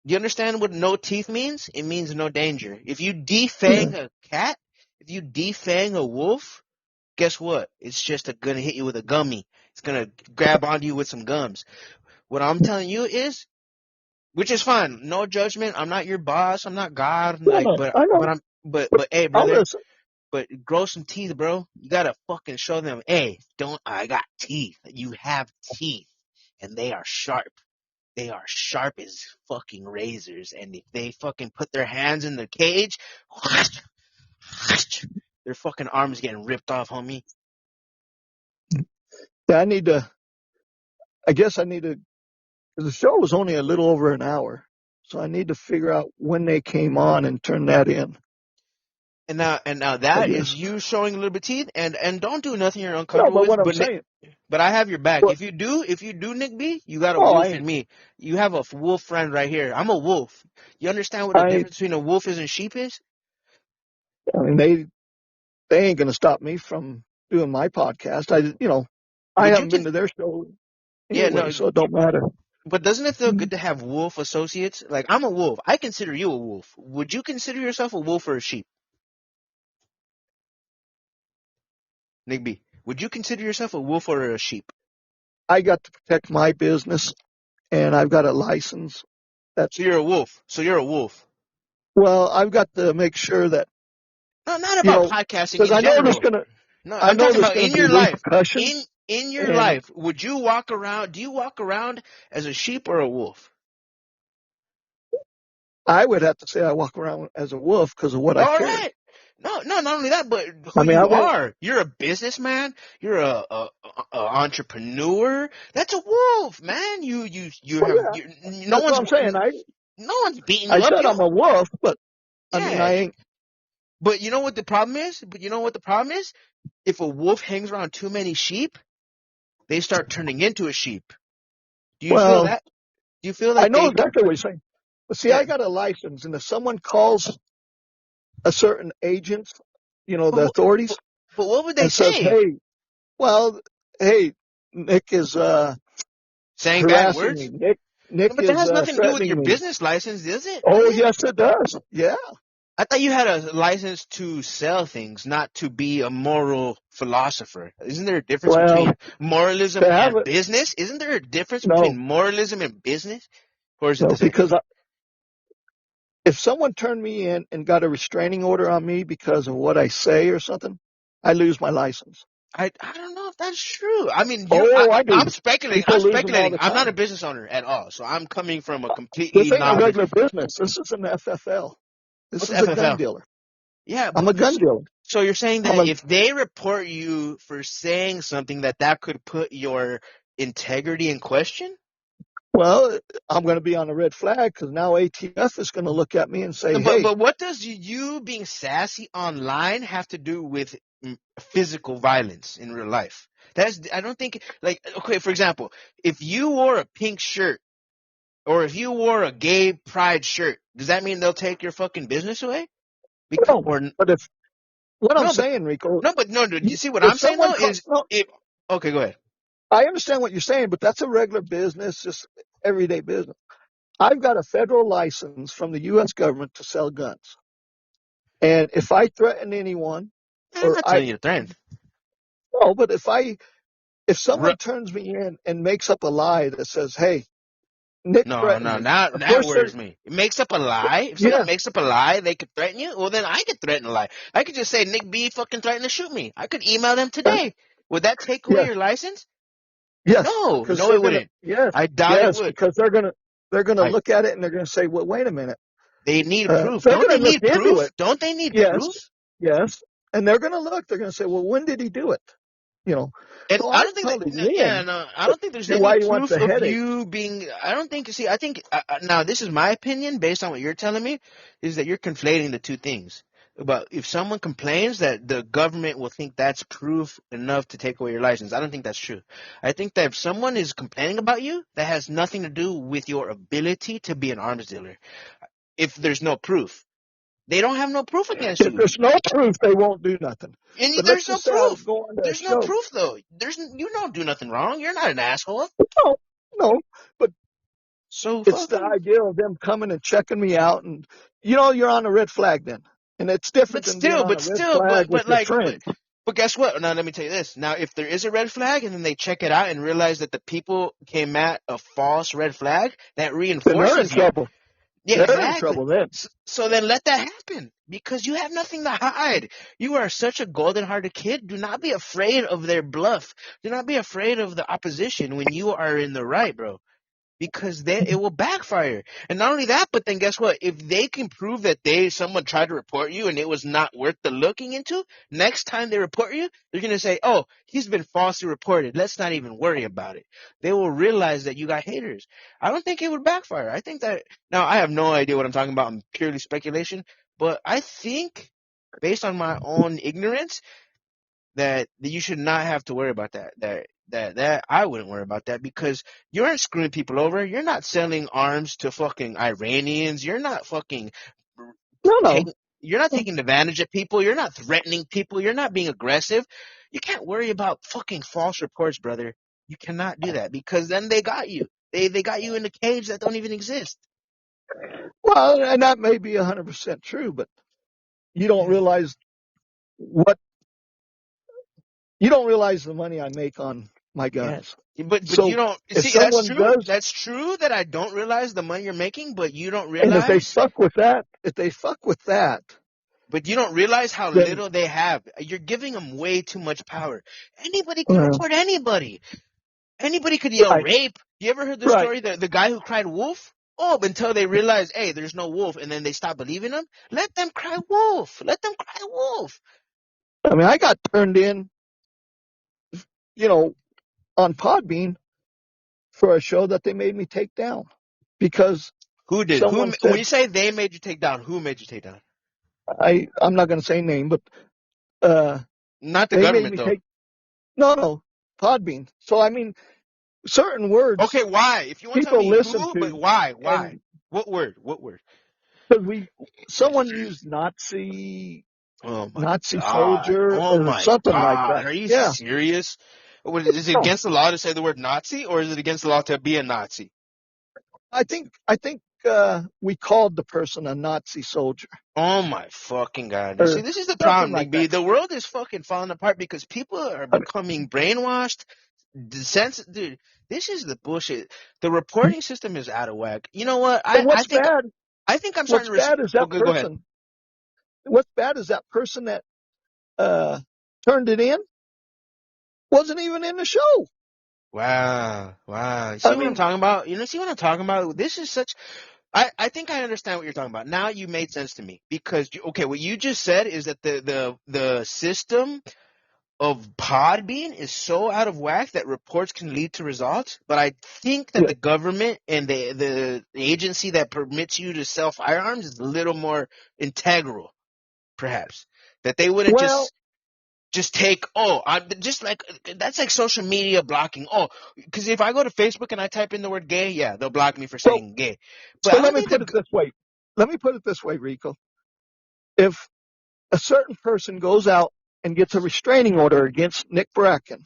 you understand what no teeth means? It means no danger. If you defang a cat, if you defang a wolf, guess what? It's just gonna hit you with a gummy. It's gonna grab onto you with some gums. What I'm telling you is, which is fine. No judgment. I'm not your boss. I'm not God. But hey, brother. But grow some teeth, bro. You gotta fucking show them, hey, I got teeth. You have teeth. And they are sharp. They are sharp as fucking razors. And if they fucking put their hands in the cage, their fucking arms getting ripped off, homie. Yeah, I guess I need to, the show was only a little over an hour. So I need to figure out when they came on and turn that in. And now that is you showing a little bit of teeth, and don't do nothing you're No, uncomfortable but what I'm with. saying, But I have your back. what? If you do, Nick B, you got a Oh, wolf in me. You have a wolf friend right here. I'm a wolf. You understand what the difference between a wolf is and sheep is? I mean, they ain't gonna stop me from doing my podcast. I haven't been to their show Yeah, anyway, no. so it don't matter. But doesn't it feel good to have wolf associates? Like, I'm a wolf. I consider you a wolf. Would you consider yourself a wolf or a sheep? Nick B, would you consider yourself a wolf or a sheep? I got to protect my business, and I've got a license. So you're a wolf. Well, I've got to make sure that, No, not about podcasting because in I know general. there's No, I I'm know talking there's about gonna in be your life. repercussions. In your and life, would you walk around? Do you walk around as a sheep or a wolf? I would have to say I walk around as a wolf because of what I All carry. right. No, not only that, but I who mean, I you won't. are. You're a businessman. You're a entrepreneur. That's a wolf, man. Well, yeah, No that's what I'm saying. no one's beating I you up. said I'm a wolf, but I mean, Yeah. I ain't. But you know what the problem is? If a wolf hangs around too many sheep, they start turning into a sheep. Do you feel that? Do you feel I like know exactly what you're saying. But see, Yeah. I got a license, and if someone calls a certain agent, the authorities, But what would they and says, say? hey, Nick is Saying bad harassing words? me. Nick But that is has nothing to do with threatening your me. business license, does it? Oh, yes, it does. Yeah. I thought you had a license to sell things, not to be a moral philosopher. Isn't there a difference between moralism and business? Isn't there a difference between moralism and business? Or is it the same? Because if someone turned me in and got a restraining order on me because of what I say or something, I lose my license. I don't know if that's true. I mean, I do. I'm speculating. People lose them all the I'm time. not a business owner at all, so I'm coming from a completely This ain't a regular business. This is an FFL. This is a gun dealer. Yeah, I'm a gun dealer. So you're saying that if they report you for saying something, that could put your integrity in question? Well, I'm going to be on a red flag because now ATF is going to look at me and say, hey. But what does you being sassy online have to do with physical violence in real life? I don't think, okay, for example, if you wore a pink shirt or if you wore a gay pride shirt, does that mean they'll take your fucking business away? I'm saying, Rico. You see what I'm saying though okay, go ahead. I understand what you're saying, but that's a regular business, just everyday business. I've got a federal license from the U.S. government to sell guns. And if I threaten anyone, I'm not telling you to threaten. No, but if someone turns me in and makes up a lie that says, hey, Nick threatened me. That worries me. It makes up a lie? If someone makes up a lie, they could threaten you? Well, then I could threaten a lie. I could just say Nick B fucking threatened to shoot me. I could email them today. Would that take away your license? Yes. No, it wouldn't. Yes. I doubt it would. Because they're gonna look at it and they're gonna say, well, wait a minute. They need proof. Don't they need proof? Don't they need proof? Yes. And they're gonna look. They're gonna say, well, when did he do it? And I don't think I don't think there's any proof of you being. I don't think. See, I think now this is my opinion based on what you're telling me, is that you're conflating the two things. But if someone complains, that the government will think that's proof enough to take away your license. I don't think that's true. I think that if someone is complaining about you, that has nothing to do with your ability to be an arms dealer. If there's no proof. They don't have no proof against you. If there's no proof, they won't do nothing. And there's no proof. There's no proof, though. You don't do nothing wrong. You're not an asshole. No. But so it's the idea of them coming and checking me out, and you're on a red flag then, and it's different than being on a red flag with your friends. But guess what? Now let me tell you this. Now, if there is a red flag, and then they check it out and realize that the people came at a false red flag, that reinforces they're in trouble. Yeah, they're in trouble then. So then let that happen because you have nothing to hide. You are such a golden-hearted kid. Do not be afraid of their bluff. Do not be afraid of the opposition when you are in the right, bro. Because then it will backfire. And not only that, but then guess what? If they can prove that someone tried to report you and it was not worth the looking into, next time they report you, they're going to say, oh, he's been falsely reported. Let's not even worry about it. They will realize that you got haters. I don't think it would backfire. I think that, now I have no idea what I'm talking about. I'm purely speculation, but I think based on my own ignorance, that you should not have to worry about that. That I wouldn't worry about that, because you aren't screwing people over. You're not selling arms to fucking Iranians. You're not fucking No. you're not taking advantage of people. You're not threatening people. You're not being aggressive. You can't worry about fucking false reports, brother. You cannot do that, because then they got you. They got you in a cage that don't even exist. Well, and that may be 100% true, but you don't realize the money I make on my guns. Yeah. But So you don't if see, that's someone true. does, That's true that I don't realize the money you're making, but you don't and if they realize. fuck with that, But you don't realize how then little they have. You're giving them way too much power. Anybody can report anybody. Anybody could yell right, rape. You ever heard the right. story, the guy who cried wolf? Oh, until they realize, hey, there's no wolf, and then they stop believing him. Let them cry wolf. Let them cry wolf. I mean, I got turned in, on Podbean for a show that they made me take down because Who did? someone When said, you say they made you take down, who made you take down? I'm not going to say name, but Not the they made government, me though. take, no, Podbean. So, I mean, certain words Okay, why? If you want to tell people me listen who, to, but why? and What word? What word? because someone used Oh my Nazi God. soldier Oh or my something like God. that. Are you Yeah. serious? Is it No, against the law to say the word Nazi, or is it against the law to be a Nazi? I think we called the person a Nazi soldier Oh my fucking God. You see, or this is the something problem, like Big B. that. The world is fucking falling apart because people are I mean, becoming brainwashed. Dude, this is the bullshit. The reporting system is out of whack. You know what? and I think I'm starting what's to bad is that okay, go ahead. person. What's bad is that person that turned it in wasn't even in the show. Wow. You I see what I'm mean, talking about? See what I'm talking about? This is such I think I understand what you're talking about. Now you made sense to me, because what you just said is that the system of Podbean is so out of whack that reports can lead to results. But I think that yeah. the government and the agency that permits you to sell firearms is a little more integral, perhaps. That they wouldn't Well, just take, I'm just like, that's like social media blocking. Oh, because if I go to Facebook and I type in the word gay, yeah, they'll block me for so saying gay. But so I let don't me think put it this way. Rico. If a certain person goes out and gets a restraining order against Nick Bracken,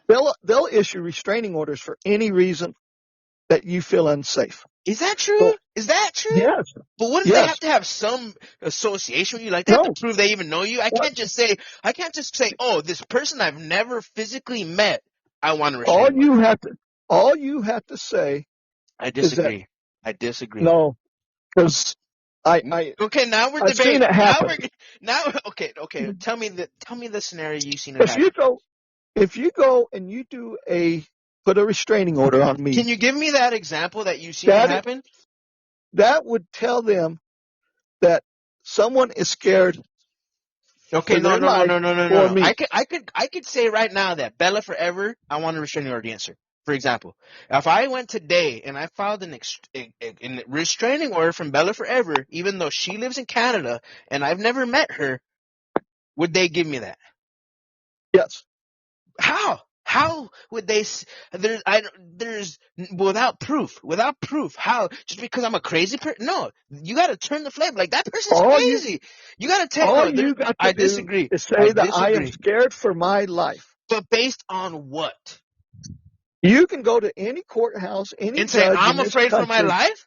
they'll issue restraining orders for any reason that you feel unsafe. is that So true? Is that true? yes, But wouldn't they have yes, to have some association with you? Like, they have to no. prove they even know you. I What can't just say, oh, this person I've never physically met, I want a all restraining order. you have to say I is that disagree. no, because I Okay, now we're I've seen it debating. happen. Okay. Tell me the scenario you've seen it If you happen. go if you go and you put a restraining order on Can me, you give me that example that you've seen it that happen? that would tell them that someone is scared Okay, for no. their life for me. I could say right now that Bella Forever, I want a restraining order against her. For example, if I went today and I filed a restraining order from Bella Forever, even though she lives in Canada and I've never met her, would they give me that? Yes. How? How would they? There's without proof. How? Just because I'm a crazy person? No, you got to turn the flame. Like, that person's crazy. You got to tell. All No, you got to I do disagree. is I say that I am disagree. scared for my life. But based on what? You can go to any courthouse, any And say judge in I'm this afraid for my country. life?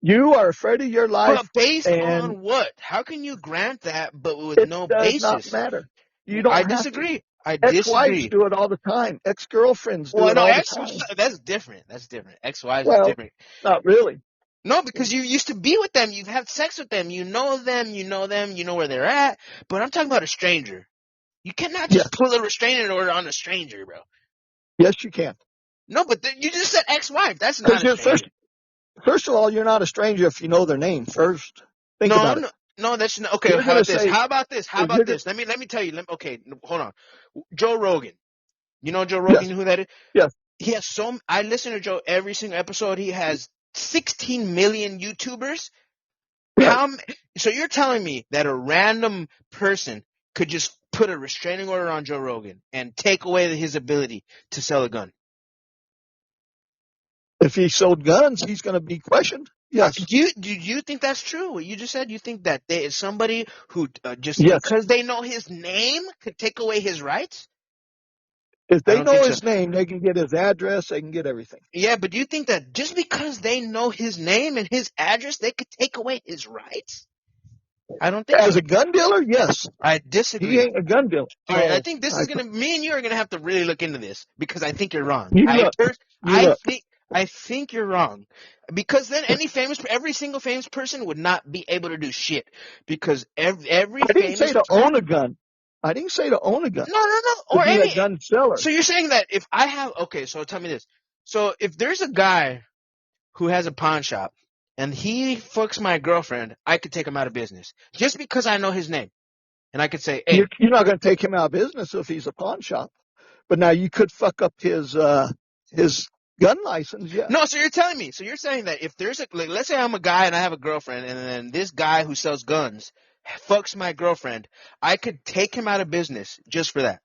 You are afraid of your life, But based and on what? How can you grant that but with it no does not basis? matter. You I don't have to. disagree. I Ex-wives disagree. do it all the time. Ex-girlfriends do Well, it no, all the time. that's different. Ex-wives is Well, different. not really. No, because you used to be with them. You've had sex with them. You know them. You know where they're at. But I'm talking about a stranger. You cannot Yes. just pull a restraining order on a stranger, bro. Yes, you can. No, but you just said ex-wife. That's not a Because stranger. first of all, you're not a stranger if you know their name first. Think about it. No, that's not okay. You're How gonna about this? say, How about this? How if you're about gonna, this? Let me tell you. Okay, hold on. Joe Rogan. You know Joe yes, Rogan? Who that is? yes, He has I listen to Joe every single episode. He has 16 million YouTubers. Right. So you're telling me that a random person could just put a restraining order on Joe Rogan and take away his ability to sell a gun? If he sold guns, he's going to be questioned. Yes. Do you think that's true? What you just said? You think that there is somebody who just Yes. because they know his name could take away his rights? If I they don't know think his so. name, they can get his address. They can get everything. Yeah, but do you think that just because they know his name and his address, they could take away his rights? I don't think As so. a gun dealer, yes. I disagree. He ain't a gun dealer. All right, No, I think this is me and you are gonna have to really look into this because I think you're wrong. You I look. think you're wrong because then every single famous person would not be able to do shit because every I didn't say famous. to own a gun. I didn't say to own a gun. No, To or be any. a gun seller. So you're saying that if I have so tell me this. So if there's a guy who has a pawn shop and he fucks my girlfriend, I could take him out of business just because I know his name. And I could say, hey. You're not going to take him out of business if he's a pawn shop. But now you could fuck up his gun license, yeah. No, so you're telling me. So you're saying that if there's let's say I'm a guy and I have a girlfriend and then this guy who sells guns fucks my girlfriend, I could take him out of business just for that.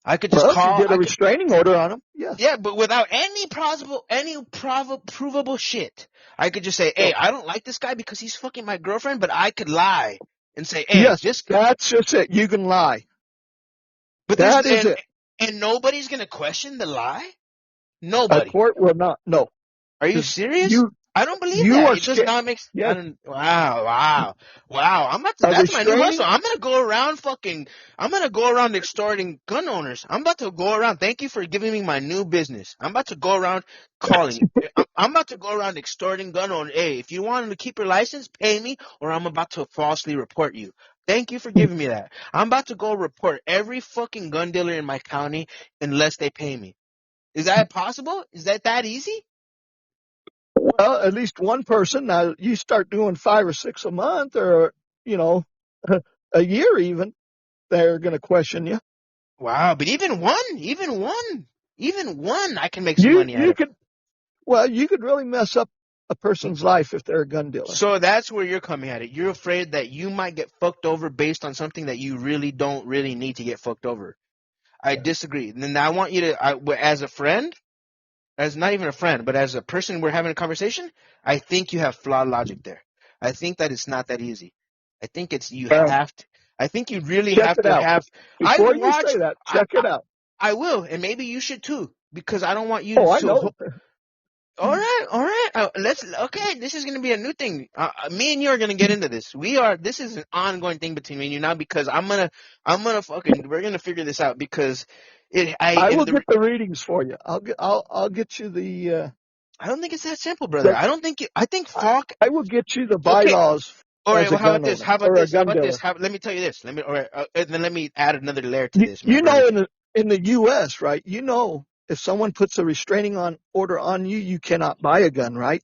I could just get a restraining order on him. Yes. Yeah, but without any provable shit. I could just say, hey, I don't like this guy because he's fucking my girlfriend, but I could lie and say, hey, yes, that's just it. You can lie. But that is it. And nobody's going to question the lie? Nobody. A court will not. No. Are you serious? I don't believe you that. Are it does not make sense. Yes. Wow. That's my new hustle. I'm going to go around extorting gun owners. I'm about to go around. Thank you for giving me my new business. I'm about to go around calling. I'm about to go around extorting gun owners. Hey, if you want to keep your license, pay me or I'm about to falsely report you. Thank you for giving me that. I'm about to go report every fucking gun dealer in my county unless they pay me. Is that possible? Is that easy? Well, at least one person. Now, you start doing 5 or 6 a month or, a year even, they're going to question you. Wow, but even one, I can make some money out of. Well, you could really mess up a person's life if they're a gun dealer. So that's where you're coming at it. You're afraid that you might get fucked over based on something that you really don't really need to get fucked over. I disagree. And then I want you to, as a friend, as not even a friend, but as a person we're having a conversation, I think you have flawed logic there. I think that it's not that easy. I think I think you really have to have. Before you say that, check it out. I will, and maybe you should too, because I don't want you to. Oh, I know. All right. This is going to be a new thing. Me and you are going to get into this. This is an ongoing thing between me and you now because we're going to figure this out because I will get the readings for you. I'll get you the. I don't think it's that simple, brother. I think Falk. I will get you the bylaws. All right. Well, how about this? Let me tell you this. Then let me add another layer to this. In the U.S., right? If someone puts a restraining order on you, you cannot buy a gun, right?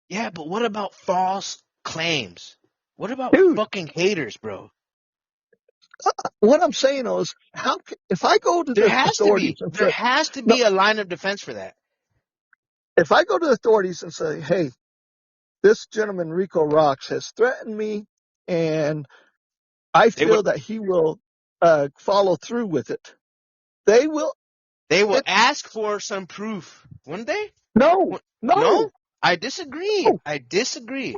Yeah, but what about false claims? What about fucking haters, bro? What I'm saying is, if I go to the authorities, there has to be a line of defense for that. If I go to the authorities and say, "Hey, this gentleman Rico Rocks has threatened me, and I feel that he will follow through with it," they will. They will ask for some proof, wouldn't they? No. I disagree. No. I disagree.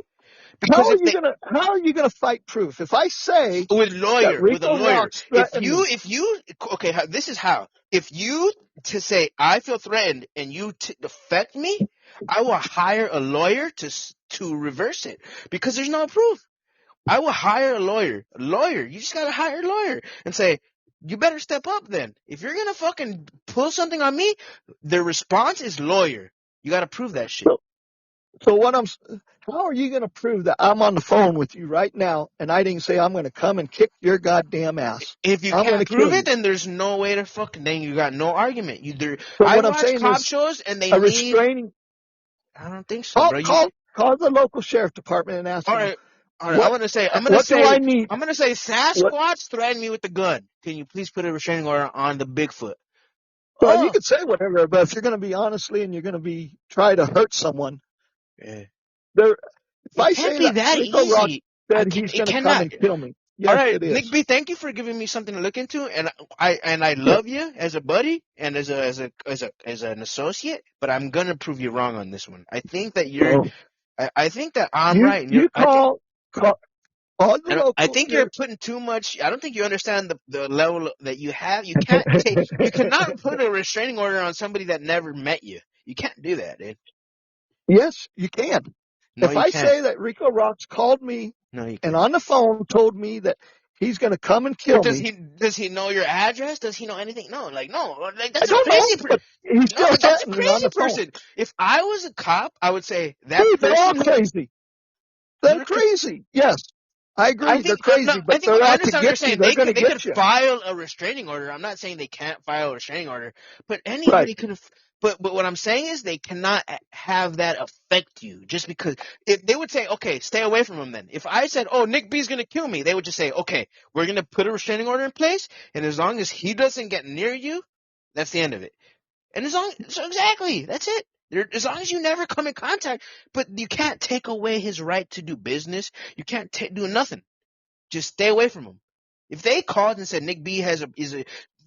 Because how are you gonna fight proof? If I say with a lawyer, if you this is how. If you to say I feel threatened and you affect me, I will hire a lawyer to reverse it because there's no proof. I will hire a lawyer. You just gotta hire a lawyer and say, you better step up then. If you're gonna fucking pull something on me, the response is lawyer. You gotta prove that shit. So how are you gonna prove that I'm on the phone with you right now and I didn't say I'm gonna come and kick your goddamn ass? If you can't prove it, then there's no way to then you got no argument. I watch cop shows and they restraining. I don't think so, bro. Call the local sheriff department and ask them. All right, I'm gonna say Sasquatch threatened me with the gun. Can you please put a restraining order on the Bigfoot? Well, you could say whatever, but if you're gonna be honestly and you're gonna be try to hurt someone, If I can't say be that that Rico Rock easy. said he's It going to come cannot. and kill me, All yes, right, it is. Nick B, thank you for giving me something to look into, and I love you as a buddy and as an associate, but I'm gonna prove you wrong on this one. I think that I think that I'm right, and You call the local. I think you're putting too much. I don't think you understand the level that you have. You can't you cannot put a restraining order on somebody that never met you. You can't do that, dude. Yes, you can. No, If you I can't. say that Rico Rocks called me No, you and can't. on the phone told me that he's going to come and kill But me. does he know your address? Does he know anything? No, like I that's a don't know, crazy but he's no, still but that's a threatening on crazy the phone. person. If I was a cop, I would say that Dude, they're all person. crazy. They're crazy. Yes, I agree. They're crazy, but they're I out to understand what you're get you. saying. They're going to They could get you. file a restraining order. I'm not saying they can't file a restraining order, but anybody could have. But what I'm saying is they cannot have that affect you just because if they would say, okay, stay away from him then. If I said, oh, Nick B's going to kill me, they would just say, okay, we're going to put a restraining order in place. And as long as he doesn't get near you, that's the end of it. And so exactly, that's it. As long as you never come in contact, but you can't take away his right to do business. You can't do nothing. Just stay away from him. If they called and said Nick B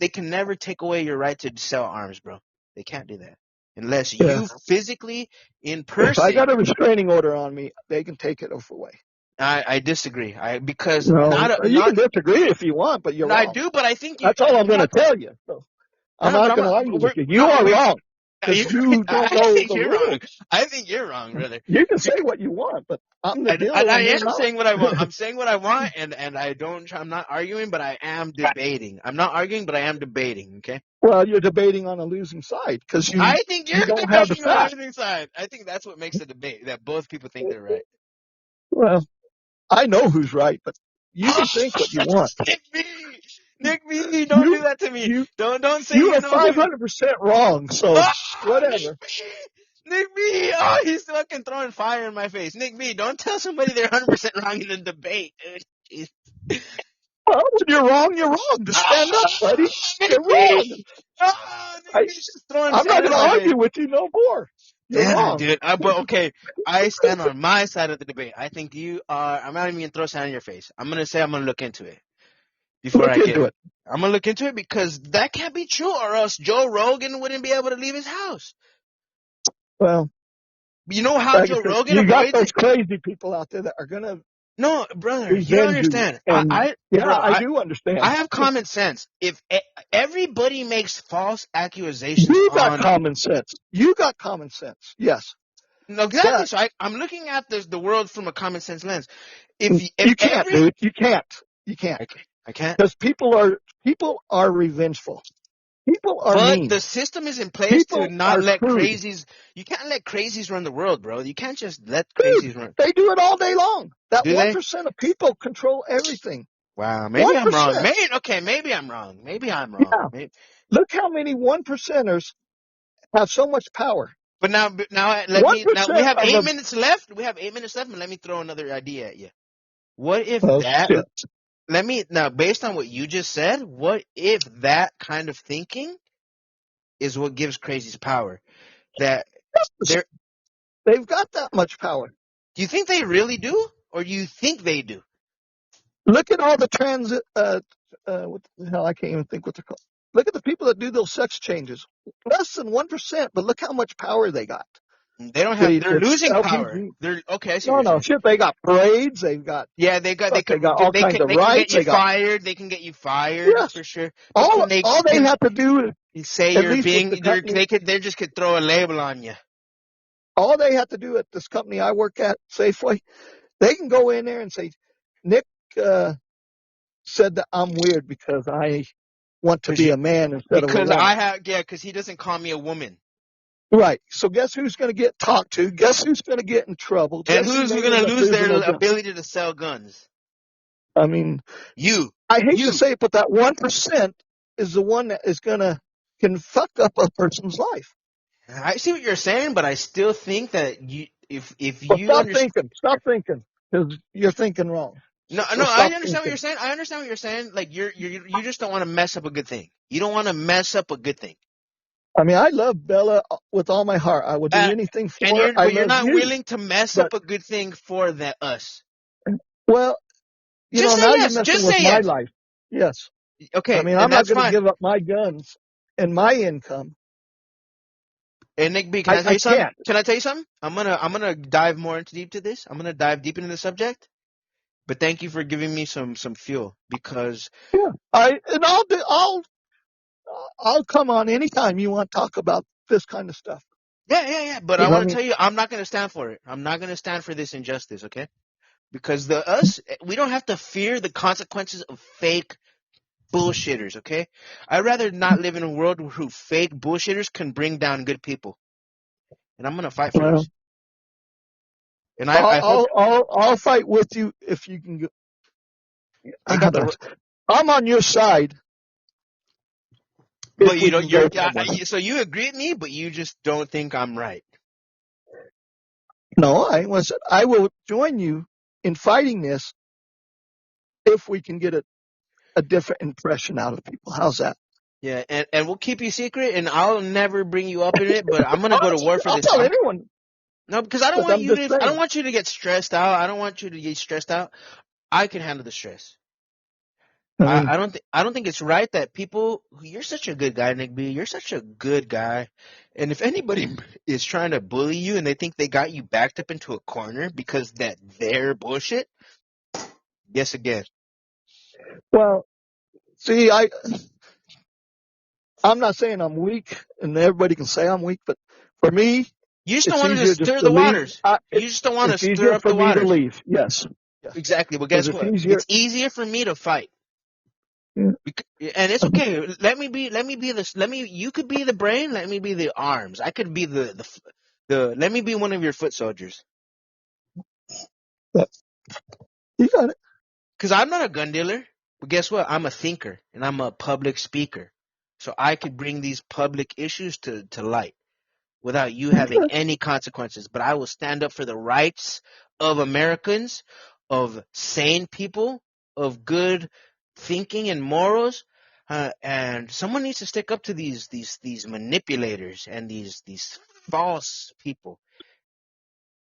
they can never take away your right to sell arms, bro. They can't do that unless you physically in person. If I got a restraining order on me, they can take it away. I disagree. Because you can disagree if you want, but you're wrong. I do, but I think that's all I'm going to tell you. So I'm not going to argue with you. You are wrong. Because you don't know the rules. I think you're wrong, brother. You can say what you want, but I'm the dealer. I am saying what I want. I'm saying what I want, and I'm not arguing, but I am debating. I'm not arguing, but I am debating. Okay. Well, you're debating on a losing side because I think you're don't have the facts. On the losing side. I think that's what makes the debate that both people think they're right. Well, I know who's right, but you can think what you want. Nick B, don't do that to me. Don't say you are 500% wrong. So whatever. Nick B, he's fucking throwing fire in my face. Nick B, don't tell somebody they're 100% wrong in a debate. Well, when you're wrong, you're wrong. Just stand up, buddy. You're wrong. I'm not going to argue with you no more. You're wrong. Dude. But okay, I stand on my side of the debate. I think you are. I'm not even going to throw sand in your face. I'm going to say I'm going to look into it. Before I get it. I'm going to look into it because that can't be true or else Joe Rogan wouldn't be able to leave his house. Well, you know how Joe Rogan you got those crazy people out there that are going to. No, brother, you understand. I do understand. I have common sense. If everybody makes false accusations, you got common sense. You got common sense. Yes. No, exactly. So I'm looking at the world from a common sense lens. If you can't, dude. You can't. You can't. I can't. Because people are revengeful. People are mean. But the system is in place to not let crazies. You can't let crazies run the world, bro. You can't just let crazies run. They do it all day long. That 1% of people control everything. Wow, maybe 1%. I'm wrong. Maybe I'm wrong. Yeah. Maybe. Look how many 1%ers have so much power. But now we have 8 minutes left. We have 8 minutes left, and let me throw another idea at you. What if shit. Based on what you just said, what if that kind of thinking is what gives crazies power? That they've got that much power. Do you think they really do, or do you think they do? Look at all the transit. What the hell? I can't even think what they're called. Look at the people that do those sex changes. Less than 1%, but look how much power they got. They don't have. They're losing power. They're okay. I see no, shit. They got parades. They've got. Yeah, they got all kinds of rights. They can get you fired. Yes. For sure. All they have to do is say you're being. They just could throw a label on you. All they have to do at this company I work at, Safeway, they can go in there and say, Nick said that I'm weird because I want to be a man instead of a woman. Because he doesn't call me a woman. Right. So guess who's going to get talked to? Guess who's going to get in trouble? And who's going to lose their ability to sell guns? I mean, I hate to say it, but that 1% is the one that is can fuck up a person's life. I see what you're saying, but I still think that stop thinking, because you're thinking wrong. I understand what you're saying. I understand what you're saying. Like you just don't want to mess up a good thing. You don't want to mess up a good thing. I mean, I love Bella with all my heart. I would do anything for her. I But you're love not you. willing to mess But, up a good thing for us. well, Just say now you're yes. messing Just with say my yes. life. Yes. I Okay, mean, and I'm not that's going to fine. give up my guns and my income. And Nick B, can I tell I you something? can't. Can I tell you something? I'm gonna dive more deep to this. I'm gonna dive deep into the subject. But thank you for giving me some fuel because Yeah. I'll come on anytime you want to talk about this kind of stuff. yeah. But I 'Cause, I want to mean, tell you, I'm not gonna stand for it. I'm not gonna stand for this injustice. Okay? Because we don't have to fear the consequences of fake bullshitters. Okay? I'd rather not live in a world where fake bullshitters can bring down good people. And I'm gonna fight for well, this. And I hope I'll fight with you if you can. I got the. I'm on your side. But If you we don't. can go that way. So you agree with me, but you just don't think I'm right. No, I will join you in fighting this if we can get a different impression out of people. How's that? Yeah, and we'll keep you secret, and I'll never bring you up in it. But I'm gonna go to war for I'll this. tell anyone. No, because I don't But want I'm you just to. I don't saying. want you to get stressed out. I don't want you to get stressed out. I can handle the stress. I mean, I don't think it's right that people. You're such a good guy, Nick B. You're such a good guy. And if anybody is trying to bully you and they think they got you backed up into a corner because they're bullshit, guess again. well, see, I'm not saying I'm weak, and everybody can say I'm weak, but for me, You just don't it's want to easier just stir to the leave. waters. You just don't want to It's stir easier up for the me to waters. leave. Yes. Yes. Exactly. But Because guess it's what? easier. It's easier for me to fight. Yeah. And it's okay. You could be the brain. Let me be the arms. I could be let me be one of your foot soldiers. Yeah. You got it. Cause I'm not a gun dealer, but guess what? I'm a thinker and I'm a public speaker. So I could bring these public issues to light without you having any consequences. But I will stand up for the rights of Americans, of sane people, of good thinking and morals. And someone needs to stick up to these manipulators and these false people.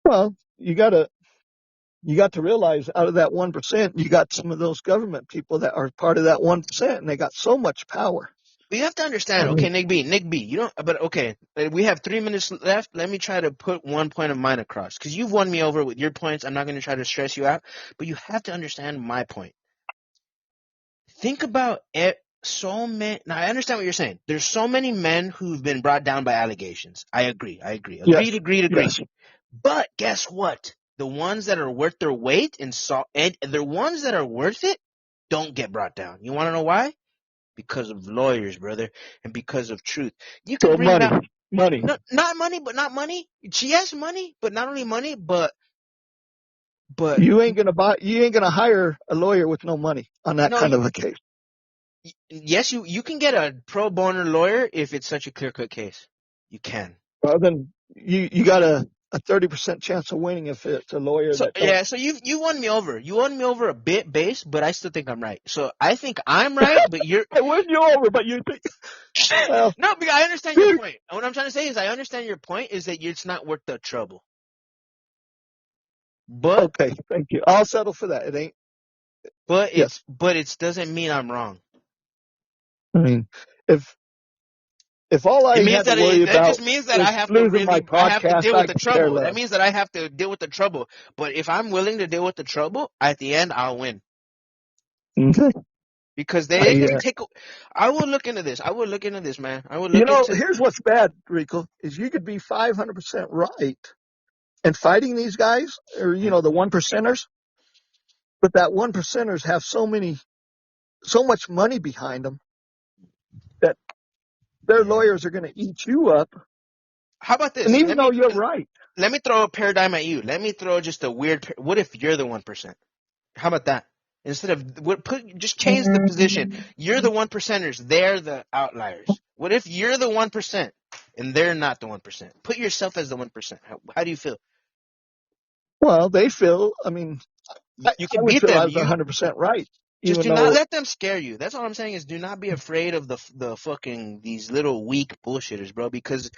Well, you got to realize out of that 1%, you got some of those government people that are part of that 1%, and they got so much power. But you have to understand, okay, Nick B, you don't. But okay, we have 3 minutes left. Let me try to put one point of mine across because you've won me over with your points. I'm not going to try to stress you out, but you have to understand my point. Think about it. Now I understand what you're saying. There's so many men who've been brought down by allegations. I agree. Yes. Agreed. Yes. But guess what? The ones that are worth their weight in salt, and the ones that are worth it, don't get brought down. You want to know why? Because of lawyers, brother, and because of truth. You can So bring down money. no, not money, but not money. Yes, money, but not only money, but You ain't gonna hire a lawyer with no money on that no, kind of a case. yes, you can get a pro bono lawyer if it's such a clear cut case. You can. Well, then you got a 30% chance of winning if it's a lawyer So that don't. yeah, so you won me over. You won me over a bit base, but I still think I'm right. So I think I'm right, but you're I win you over, but you think. Well, no, because I understand your point. And what I'm trying to say is I understand your point is that it's not worth the trouble. But okay, thank you. I'll settle for that. It ain't. but Yes. it doesn't mean I'm wrong. I mean, if all I had to worry that about just means that was I have to losing my I have to podcast, deal I with the could care trouble. less. That means that I have to deal with the trouble. But if I'm willing to deal with the trouble, at the end I'll win. Okay. Because they can take. I will look into this. Man. I will look into. Here's what's bad, Rico, is you could be 500% right and fighting these guys, or the 1%ers, but that 1%ers have so much money behind them that their lawyers are going to eat you up. How about this? And even though you're right. Let me throw a paradigm at you. Let me throw just a weird. What if you're the 1%? How about that? Instead of just change the position. You're the 1%ers. They're the outliers. What if you're the 1% and they're not the 1%? Put yourself as the 1%. How do you feel? Well, they feel. I mean, You I can would beat feel I them. was 100% right. Just even do not though, let them scare you. That's all I'm saying is do not be afraid of the fucking these little weak bullshitters, bro. Because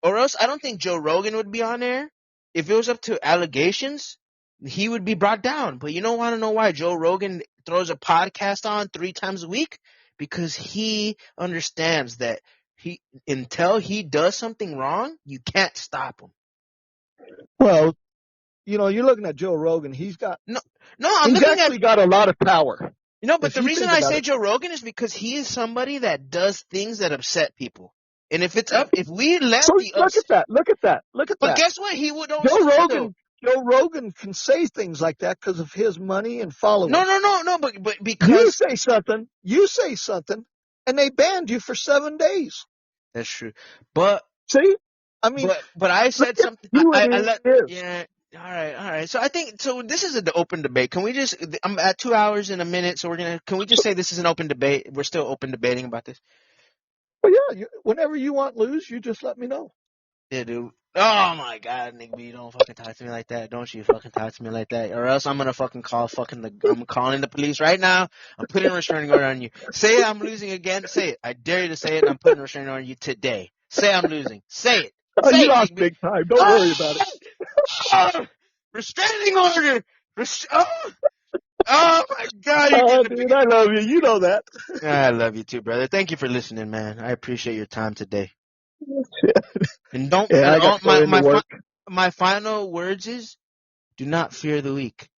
or else I don't think Joe Rogan would be on there. If it was up to allegations, he would be brought down. But you don't want to know why Joe Rogan throws a podcast on 3 times a week? Because he understands that until he does something wrong, you can't stop him. well, you're looking at Joe Rogan. He's I'm looking actually got a lot of power. But the reason I say Joe Rogan is because he is somebody that does things that upset people. And if we let look at that. But guess what? He would Joe Rogan can say things like that because of his money and followers. No, but because you say something, and they banned you for 7 days. That's true. But see, I mean, but I said something. Yeah. All right. So I think this is an open debate. Can we just? I'm at 2 hours in a minute, so can we just say this is an open debate? We're still open debating about this. Well, yeah. Whenever you want lose, you just let me know. Yeah, dude. Oh my God, Nick B, don't fucking talk to me like that. Don't you fucking talk to me like that, or else I'm gonna fucking I'm calling the police right now. I'm putting a restraining order on you. Say I'm losing again. Say it. I dare you to say it. And I'm putting a restraining order on you today. Say I'm losing. Say it. You lost big time. Don't worry about it. Restraining order. Oh my God, dude, I love you. You know that. I love you too, brother. Thank you for listening, man. I appreciate your time today. And my final words is, do not fear the weak.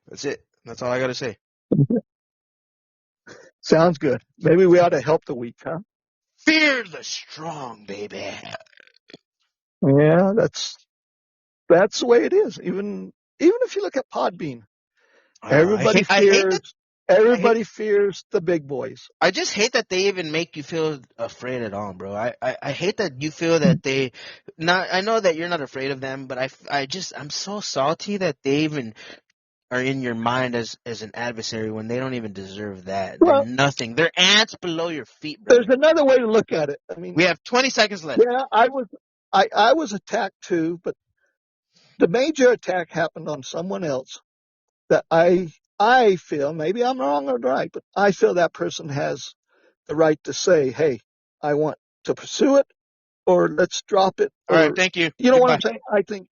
That's it. That's all I got to say. Sounds good. Maybe we ought to help the weak, huh? Fear the strong, baby. Yeah, that's the way it is. Even if you look at Podbean, everybody fears the big boys. I just hate that they even make you feel afraid at all, bro. I hate that you feel that I know that you're not afraid of them, but I'm so salty that they even are in your mind as an adversary when they don't even deserve that. Well, they're nothing. They're ants below your feet, bro. There's another way to look at it. I mean, we have 20 seconds left. Yeah, I was attacked too, but the major attack happened on someone else that I feel, maybe I'm wrong or right, but I feel that person has the right to say, hey, I want to pursue it, or let's drop it. All right, thank you. You know what I'm saying? I think